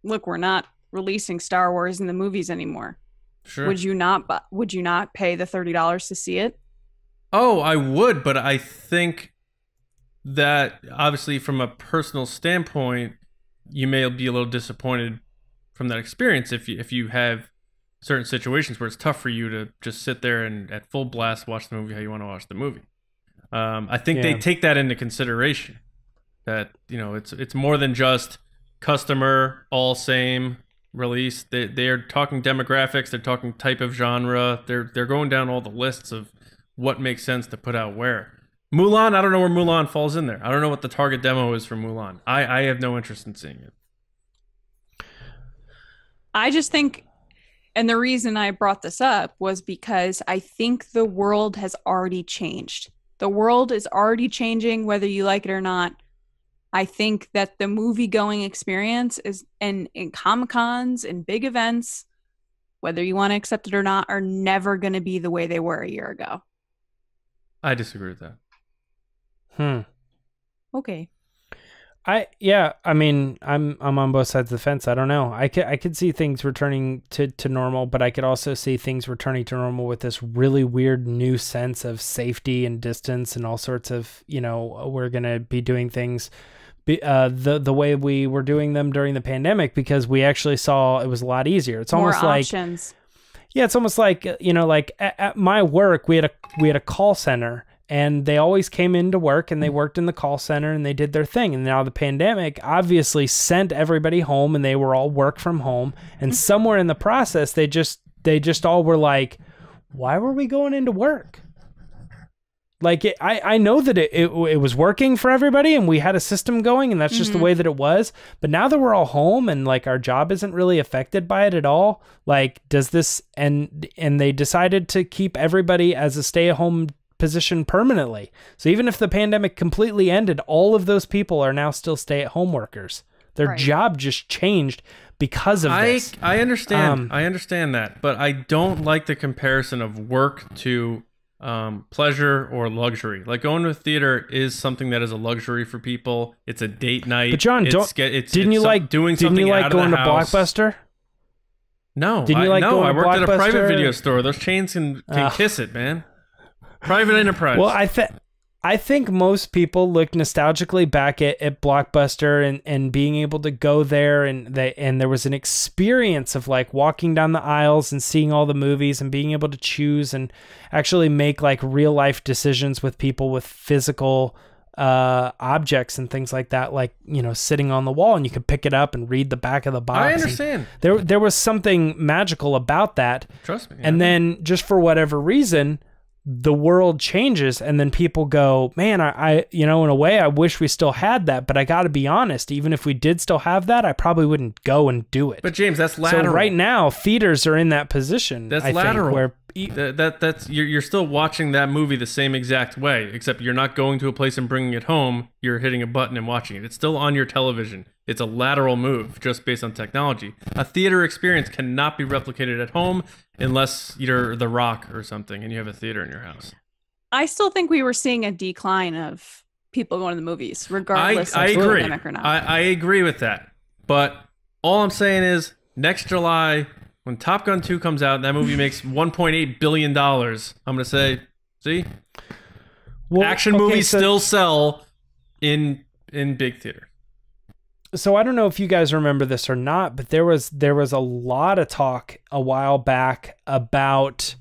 look, we're not releasing Star Wars in the movies anymore. Sure. Would you not pay the $30 to see it? Oh, I would, but I think that obviously from a personal standpoint, you may be a little disappointed from that experience if you have certain situations where it's tough for you to just sit there and at full blast watch the movie how you want to watch the movie. I think they take that into consideration. That it's more than just customer all same release. They are talking demographics. They're talking type of genre. They're going down all the lists of what makes sense to put out where. Mulan, I don't know where Mulan falls in there. I don't know what the target demo is for Mulan. I have no interest in seeing it. I just think, and the reason I brought this up was because I think the world has already changed. The world is already changing, whether you like it or not. I think that the movie-going experience is, and in Comic-Cons and big events, whether you want to accept it or not, are never going to be the way they were a year ago. I disagree with that. Okay. I mean, I'm on both sides of the fence. I don't know. I could see things returning to normal, but I could also see things returning to normal with this really weird new sense of safety and distance and all sorts of, we're going to be doing things the way we were doing them during the pandemic, because we actually saw it was a lot easier. It's almost more like options. Yeah, it's almost like, like at my work, we had a call center, and they always came into work and they worked in the call center and they did their thing. And now the pandemic obviously sent everybody home and they were all work from home. And somewhere in the process, they just all were like, why were we going into work? Like I know that it was working for everybody and we had a system going and that's just the way that it was. But now that we're all home and like our job isn't really affected by it at all, like does this, and they decided to keep everybody as a stay-at-home position permanently. So even if the pandemic completely ended, all of those people are now still stay-at-home workers. Their job just changed because of this. I understand. I understand that, but I don't like the comparison of work to pleasure or luxury. Like going to a theater is something that is a luxury for people. It's a date night. But John, didn't you like going to Blockbuster? No, Didn't you like going to I worked at a private Blockbuster? video store. Those chains can kiss it, man. Private enterprise. Well, I think most people look nostalgically back at Blockbuster and being able to go there, and there was an experience of like walking down the aisles and seeing all the movies and being able to choose and actually make like real life decisions with people with physical objects and things like that, like, you know, sitting on the wall and you could pick it up and read the back of the box. I understand. There was something magical about that. Trust me. And then just for whatever reason, the world changes, and then people go, man, I you know, in a way, I wish we still had that, but I got to be honest, even if we did still have that, I probably wouldn't go and do it. But James, that's lateral. So right now, theaters are in that position. That's lateral. Where that's you're still watching that movie the same exact way, except you're not going to a place and bringing it home. You're hitting a button and watching it. It's still on your television. It's a lateral move just based on technology. A theater experience cannot be replicated at home unless you're The Rock or something and you have a theater in your house. I still think we were seeing a decline of people going to the movies, regardless I of agree. pandemic or not. I agree with that. But all I'm saying is next July, when Top Gun 2 comes out and that movie makes $1.8 billion, I'm going to say, see? Action movies still sell in big theater. So I don't know if you guys remember this or not, but there was a lot of talk a while back about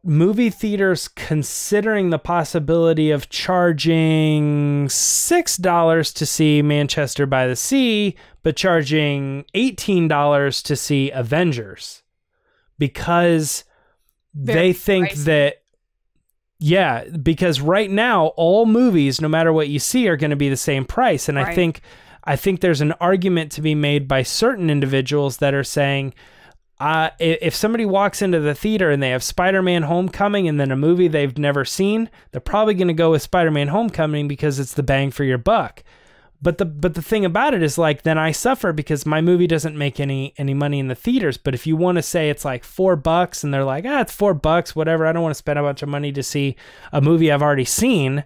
movie theaters considering the possibility of charging $6 to see Manchester by the Sea, but charging $18 to see Avengers, because they think that, yeah, because right now all movies, no matter what you see, are going to be the same price. And I think there's an argument to be made by certain individuals that are saying, if somebody walks into the theater and they have Spider-Man Homecoming and then a movie they've never seen, they're probably going to go with Spider-Man Homecoming because it's the bang for your buck. But the thing about it is, like, then I suffer because my movie doesn't make any money in the theaters. But if you want to say it's like $4 and they're like, it's $4, whatever, I don't want to spend a bunch of money to see a movie I've already seen,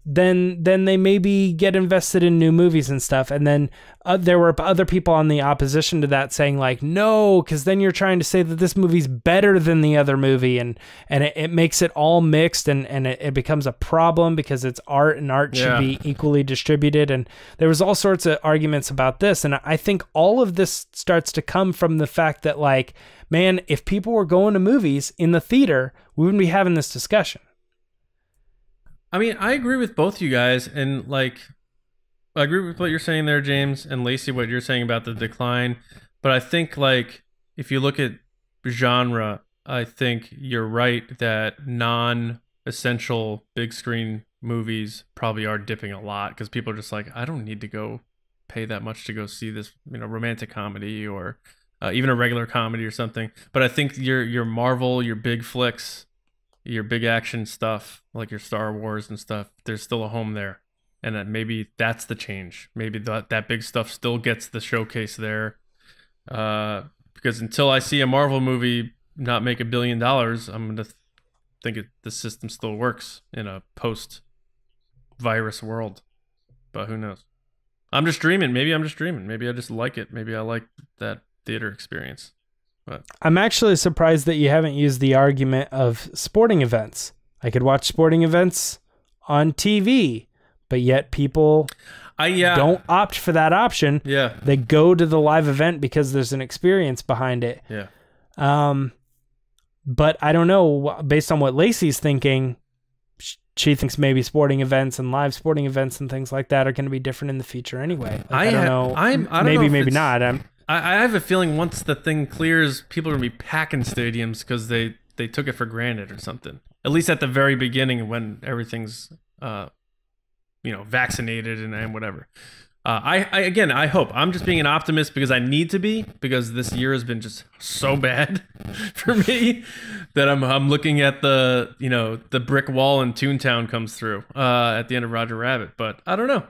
then they maybe get invested in new movies and stuff. And then there were other people on the opposition to that saying like, no, because then you're trying to say that this movie's better than the other movie, and it makes it all mixed, and it becomes a problem because it's art, and art should be equally distributed. And there was all sorts of arguments about this. And I think all of this starts to come from the fact that, like, man, if people were going to movies in the theater, we wouldn't be having this discussion. I mean, I agree with both you guys, and like, I agree with what you're saying there, James, and Lacey, what you're saying about the decline. But I think, like, if you look at genre, I think you're right that non-essential big screen movies probably are dipping a lot because people are just like, I don't need to go pay that much to go see this, you know, romantic comedy or even a regular comedy or something. But I think your Marvel, your big flicks, your big action stuff, like your Star Wars and stuff, there's still a home there. And that maybe that's the change. Maybe that big stuff still gets the showcase there. Because until I see a Marvel movie not make $1 billion, I'm going to think the system still works in a post-virus world. But who knows? I'm just dreaming. Maybe I'm just dreaming. Maybe I just like it. Maybe I like that theater experience. But I'm actually surprised that you haven't used the argument of sporting events. I could watch sporting events on TV, but yet people don't opt for that option. Yeah. They go to the live event because there's an experience behind it. Yeah. But I don't know, based on what Lacey's thinking, she thinks maybe sporting events and live sporting events and things like that are going to be different in the future anyway. Like, I don't know. I don't know maybe not. I have a feeling once the thing clears, people are going to be packing stadiums because they took it for granted or something. At least at the very beginning when everything's, vaccinated and whatever. I hope. I'm just being an optimist because I need to be, because this year has been just so bad for me that I'm looking at the brick wall in Toontown comes through at the end of Roger Rabbit. But I don't know.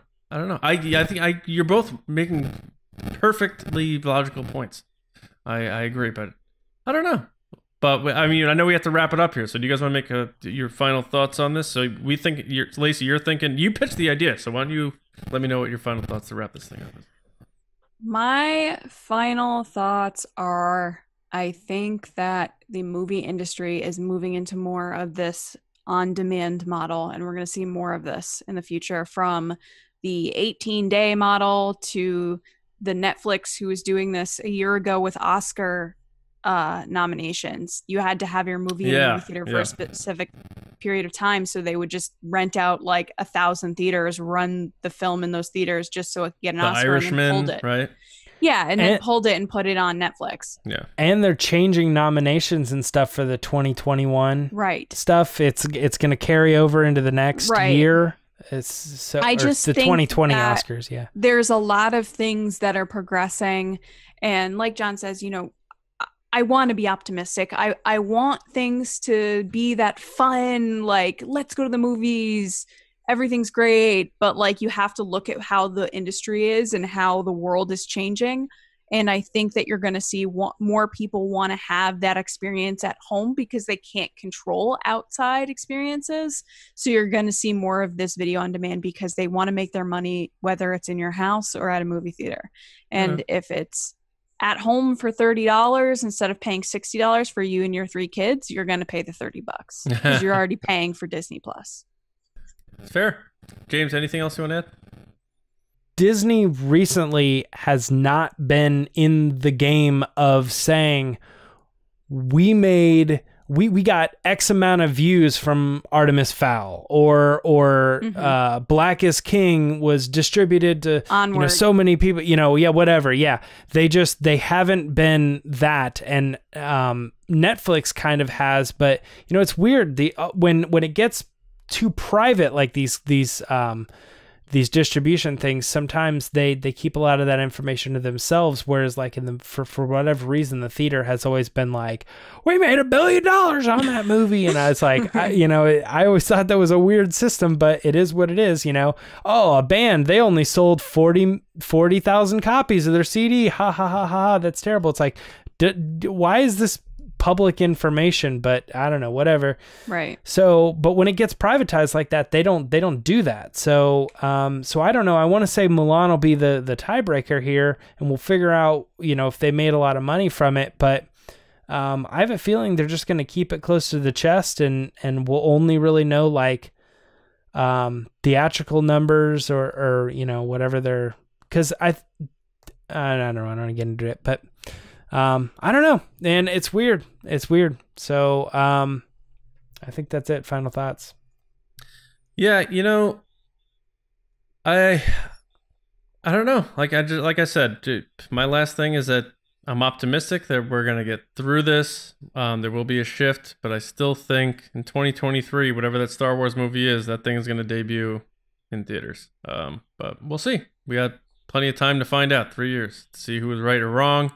I think you're both making perfectly logical points. I agree, but I don't know. But I mean, I know we have to wrap it up here. So do you guys want to make your final thoughts on this? So we think, Lacey, you're thinking, you pitched the idea. So why don't you let me know what your final thoughts to wrap this thing up is. My final thoughts are, I think that the movie industry is moving into more of this on-demand model, and we're going to see more of this in the future, from the 18-day model to the Netflix, who was doing this a year ago with Oscar nominations. You had to have your movie in the movie theater for a specific period of time, so they would just rent out like 1,000 theaters, run the film in those theaters just so it could get an Oscar. Irishman, and then pulled it. Right? Yeah, and then pulled it and put it on Netflix. Yeah, and they're changing nominations and stuff for the 2021 stuff. It's going to carry over into the next year. It's so I just the think 2020 Oscars. Yeah, there's a lot of things that are progressing, and like John says, I want to be optimistic. I want things to be that fun, like, let's go to the movies, everything's great. But like, you have to look at how the industry is and how the world is changing. And I think that you're going to see more people want to have that experience at home because they can't control outside experiences. So you're going to see more of this video on demand because they want to make their money, whether it's in your house or at a movie theater. And if it's at home for $30 instead of paying $60 for you and your 3 kids, you're going to pay the $30 because you're already paying for Disney Plus. Fair. James, anything else you want to add? Disney recently has not been in the game of saying we got X amount of views from Artemis Fowl, or Black is King was distributed to so many people, whatever. Yeah. They haven't been that. And Netflix kind of has, but it's weird. When it gets too private, like these distribution things, sometimes they keep a lot of that information to themselves, whereas like for whatever reason, the theater has always been like, we made $1 billion on that movie. And I was like, I always thought that was a weird system, but it is what it is. Oh, a band, they only sold 40,000 copies of their CD. Ha ha ha ha. That's terrible. It's like, why is this public information? But I don't know, whatever. Right. So, but when it gets privatized like that, they don't do that. So, so I don't know. I want to say Mulan will be the tiebreaker here, and we'll figure out, if they made a lot of money from it. But I have a feeling they're just going to keep it close to the chest, and we'll only really know like theatrical numbers or whatever they're, because I don't know. I don't want to get into it, but I don't know. And it's weird. So, I think that's it. Final thoughts. Yeah. I don't know. Like I said, dude, my last thing is that I'm optimistic that we're going to get through this. There will be a shift, but I still think in 2023, whatever that Star Wars movie is, that thing is going to debut in theaters. But we'll see. We got plenty of time to find out. 3 years to see who was right or wrong.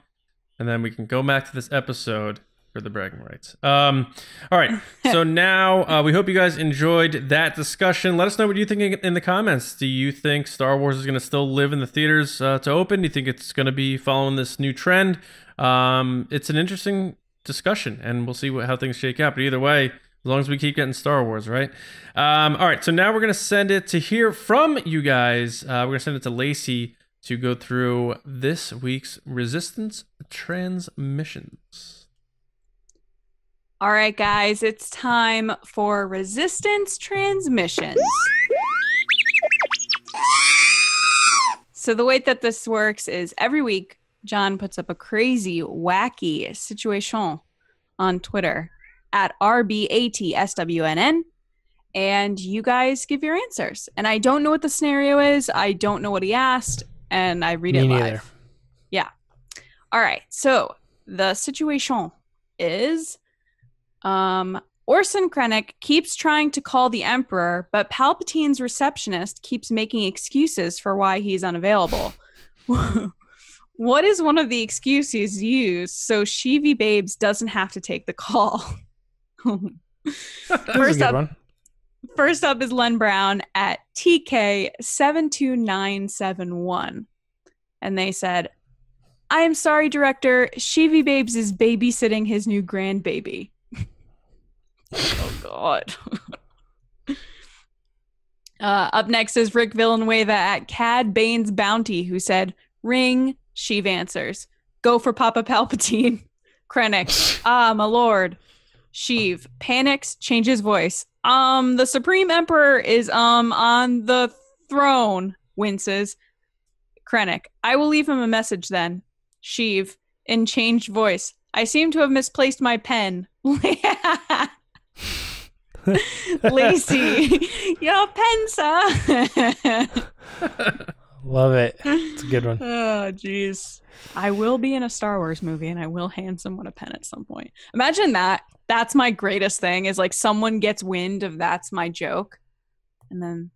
And then we can go back to this episode for the bragging rights. All right. So now we hope you guys enjoyed that discussion. Let us know what you think in the comments. Do you think Star Wars is going to still live in the theaters to open? Do you think it's going to be following this new trend? It's an interesting discussion, and we'll see how things shake out. But either way, as long as we keep getting Star Wars, right? All right. So now we're going to send it to hear from you guys. We're going to send it to Lacey to go through this week's Resistance transmissions. All right, guys, it's time for Resistance transmissions. So the way that this works is every week, John puts up a crazy, wacky situation on Twitter at RBATSWNN, and you guys give your answers. And I don't know what the scenario is. I don't know what he asked. And I read it live. Neither. Yeah. All right. So the situation is, Orson Krennic keeps trying to call the Emperor, but Palpatine's receptionist keeps making excuses for why he's unavailable. What is one of the excuses used so Sheevy Babes doesn't have to take the call? First up is Len Brown at TK72971. And they said, I am sorry, director. Sheevy Babes is babysitting his new grandbaby. Oh, God. Up next is Rick Villanueva at Cad Bane's Bounty, who said, ring. Sheev answers, go for Papa Palpatine. Krennic, my lord. Sheev panics, changes voice. The Supreme Emperor is on the throne. Winces. Krennic, I will leave him a message then. Sheev, in changed voice, I seem to have misplaced my pen. Lacey, your pen, sir. Love it. It's a good one. Oh, jeez. I will be in a Star Wars movie and I will hand someone a pen at some point. Imagine that. That's my greatest thing is like someone gets wind of that's my joke. And then,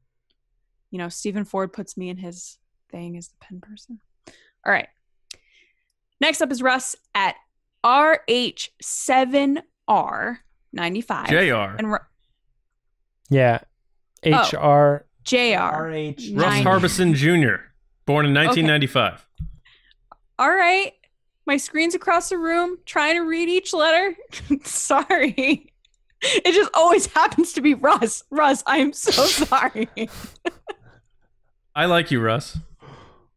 you know, Stephen Ford puts me in his thing as the pen person. All right. Next up is Russ at RH7R95. JR. And yeah. HR. JR. Russ Harbison Jr., born in 1995. Okay. All right. My screen's across the room, trying to read each letter. Sorry. It just always happens to be Russ. Russ, I am so sorry. I like you, Russ.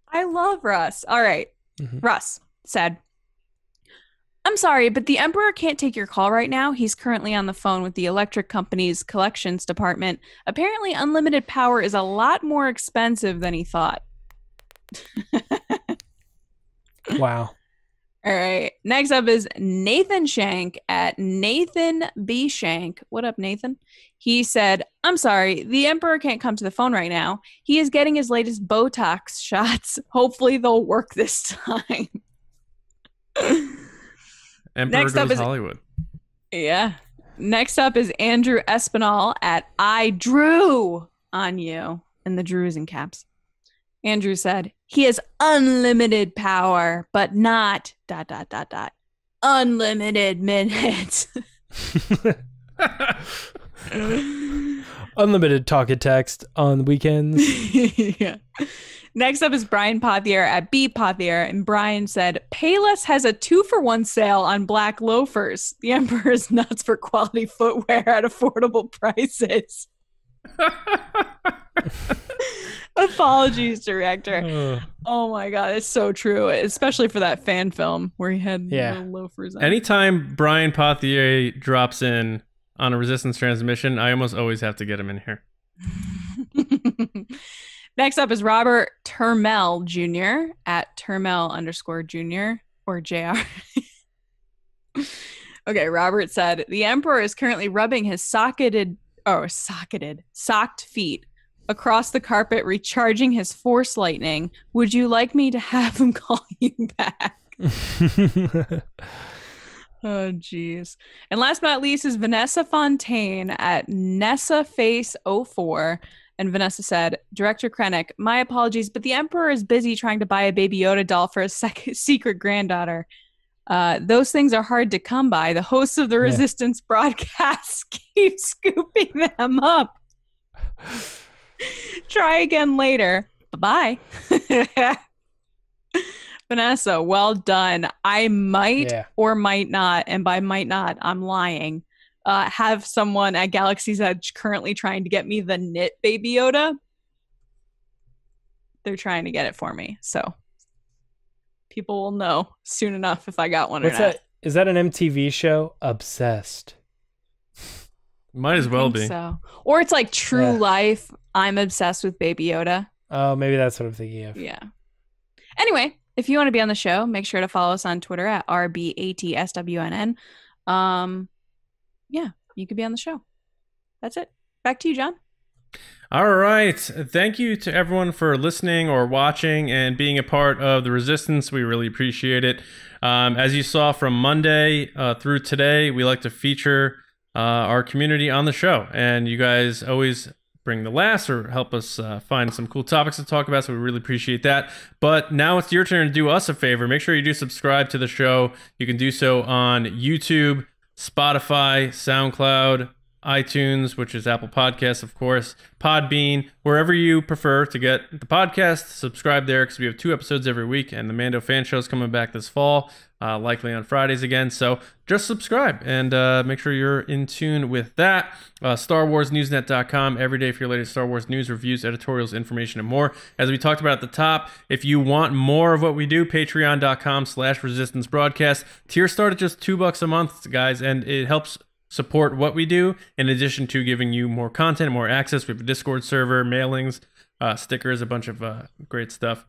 I love Russ. All right. Mm-hmm. Russ said, I'm sorry, but the Emperor can't take your call right now. He's currently on the phone with the electric company's collections department. Apparently, unlimited power is a lot more expensive than he thought. Wow. All right. Next up is Nathan Shank at Nathan B. Shank. What up, Nathan? He said, I'm sorry, the Emperor can't come to the phone right now. He is getting his latest Botox shots. Hopefully they'll work this time. Emperor Next goes up is Hollywood. Yeah. Next up is Andrew Espinal at I Drew on you. And the Drew is in caps. Andrew said, he has unlimited power, but not ... unlimited minutes. Unlimited talk and text on weekends. Yeah. Next up is Brian Pothier at B Pothier, and Brian said, Payless has a 2-for-1 sale on black loafers. The Emperor is nuts for quality footwear at affordable prices. Apologies, director. Oh my god, it's so true, especially for that fan film where he had little loafers on. Anytime Brian Pothier drops in on a Resistance transmission, I almost always have to get him in here. Next up is Robert Termel Jr. at Termel_Jr. or JR. Okay, Robert said, the Emperor is currently rubbing his socked feet across the carpet, recharging his force lightning. Would you like me to have him call you back? Oh, jeez. And last but not least is Vanessa Fontaine at NessaFace04. And Vanessa said, Director Krennic, my apologies, but the Emperor is busy trying to buy a Baby Yoda doll for a secret granddaughter. Those things are hard to come by. The hosts of the Resistance broadcasts keep scooping them up. Try again later. Bye-bye. Vanessa, well done. I might or might not, and by might not, I'm lying, have someone at Galaxy's Edge currently trying to get me the knit Baby Yoda. They're trying to get it for me, so people will know soon enough if I got one or not. Is that an MTV show? Obsessed. Might as well be. So. Or it's like True Life. I'm obsessed with Baby Yoda. Oh, maybe that's what I'm thinking of. Yeah. Anyway, if you want to be on the show, make sure to follow us on Twitter at RBATSWNN. Yeah, you could be on the show. That's it. Back to you, John. All right. Thank you to everyone for listening or watching and being a part of the Resistance. We really appreciate it. As you saw from Monday through today, we like to feature our community on the show. And you guys always bring the laughs or help us find some cool topics to talk about, so we really appreciate that. But now it's your turn to do us a favor. Make sure you do subscribe to the show. You can do so on YouTube, Spotify, SoundCloud, iTunes, which is Apple Podcasts, of course, Podbean, wherever you prefer to get the podcast. Subscribe there, because we have 2 episodes every week, and the Mando Fan Show is coming back this fall, likely on Fridays again. So just subscribe and make sure you're in tune with that. StarWarsNewsNet.com, every day for your latest Star Wars news, reviews, editorials, information, and more. As we talked about at the top, if you want more of what we do, Patreon.com/Resistance Broadcast. Tier start at just $2 a month, guys, and it helps support what we do, in addition to giving you more content, more access. We have a Discord server, mailings, stickers, a bunch of great stuff.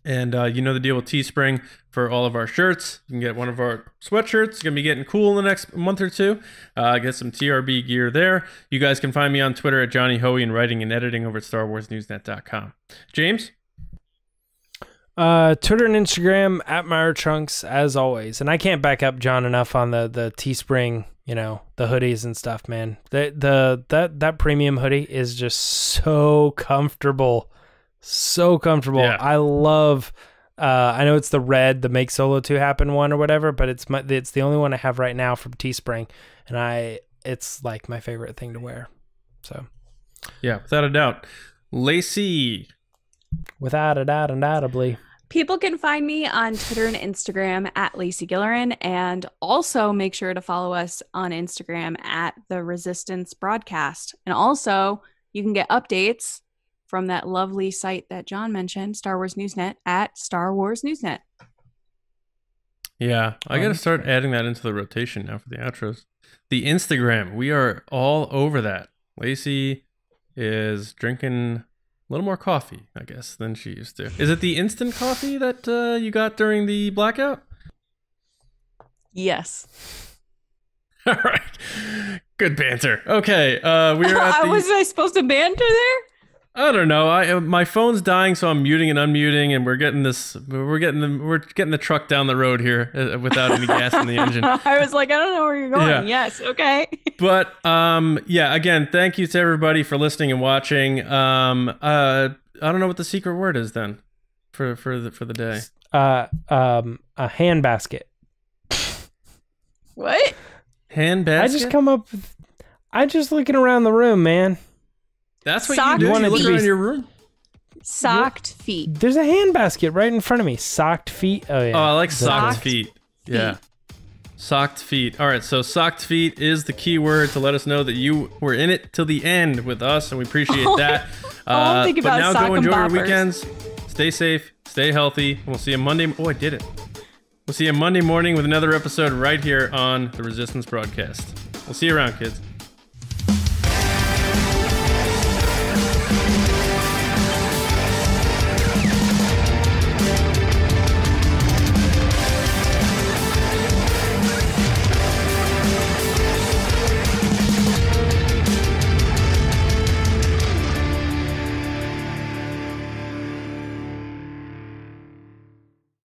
And you know the deal with Teespring for all of our shirts. You can get one of our sweatshirts. It's going to be getting cool in the next month or two. Get some TRB gear there. You guys can find me on Twitter at Johnny Hoey, and writing and editing over at StarWarsNewsNet.com. James? Twitter and Instagram at MyraTrunks, as always. And I can't back up John enough on the Teespring, you know, the hoodies and stuff, man. That premium hoodie is just so comfortable. So comfortable. Yeah. I love I know it's the red, the Make Solo 2 Happen one or whatever, but it's the only one I have right now from Teespring, and it's like my favorite thing to wear. So yeah, without a doubt. Lacey. Without a doubt, undoubtedly. People can find me on Twitter and Instagram at Lacey Gillerin, and also make sure to follow us on Instagram at The Resistance Broadcast. And also, you can get updates from that lovely site that John mentioned, Star Wars Newsnet, at Star Wars Newsnet. Yeah, I got to start adding that into the rotation now for the outros. The Instagram, we are all over that. Lacey is drinking a little more coffee, I guess, than she used to. Is it the instant coffee that you got during the blackout? Yes. All right. Good banter. Okay. We're at Was I supposed to banter there? I don't know. My phone's dying, so I'm muting and unmuting, and we're getting the truck down the road here without any gas in the engine. I was like, I don't know where you're going. Yeah. Yes, okay. But yeah, again, thank you to everybody for listening and watching. I don't know what the secret word is then for the day. A handbasket. What? Handbasket? I'm just looking around the room, man. That's what you do? You look around your room? Socked feet. There's a handbasket right in front of me. Socked feet. Oh, yeah. Oh, I like socked feet. Yeah. Socked feet. All right, so socked feet is the key word to let us know that you were in it till the end with us, and we appreciate that. But now go enjoy your weekends. Stay safe. Stay healthy. We'll see you Monday. Oh, I did it. We'll see you Monday morning with another episode right here on the Resistance Broadcast. We'll see you around, kids.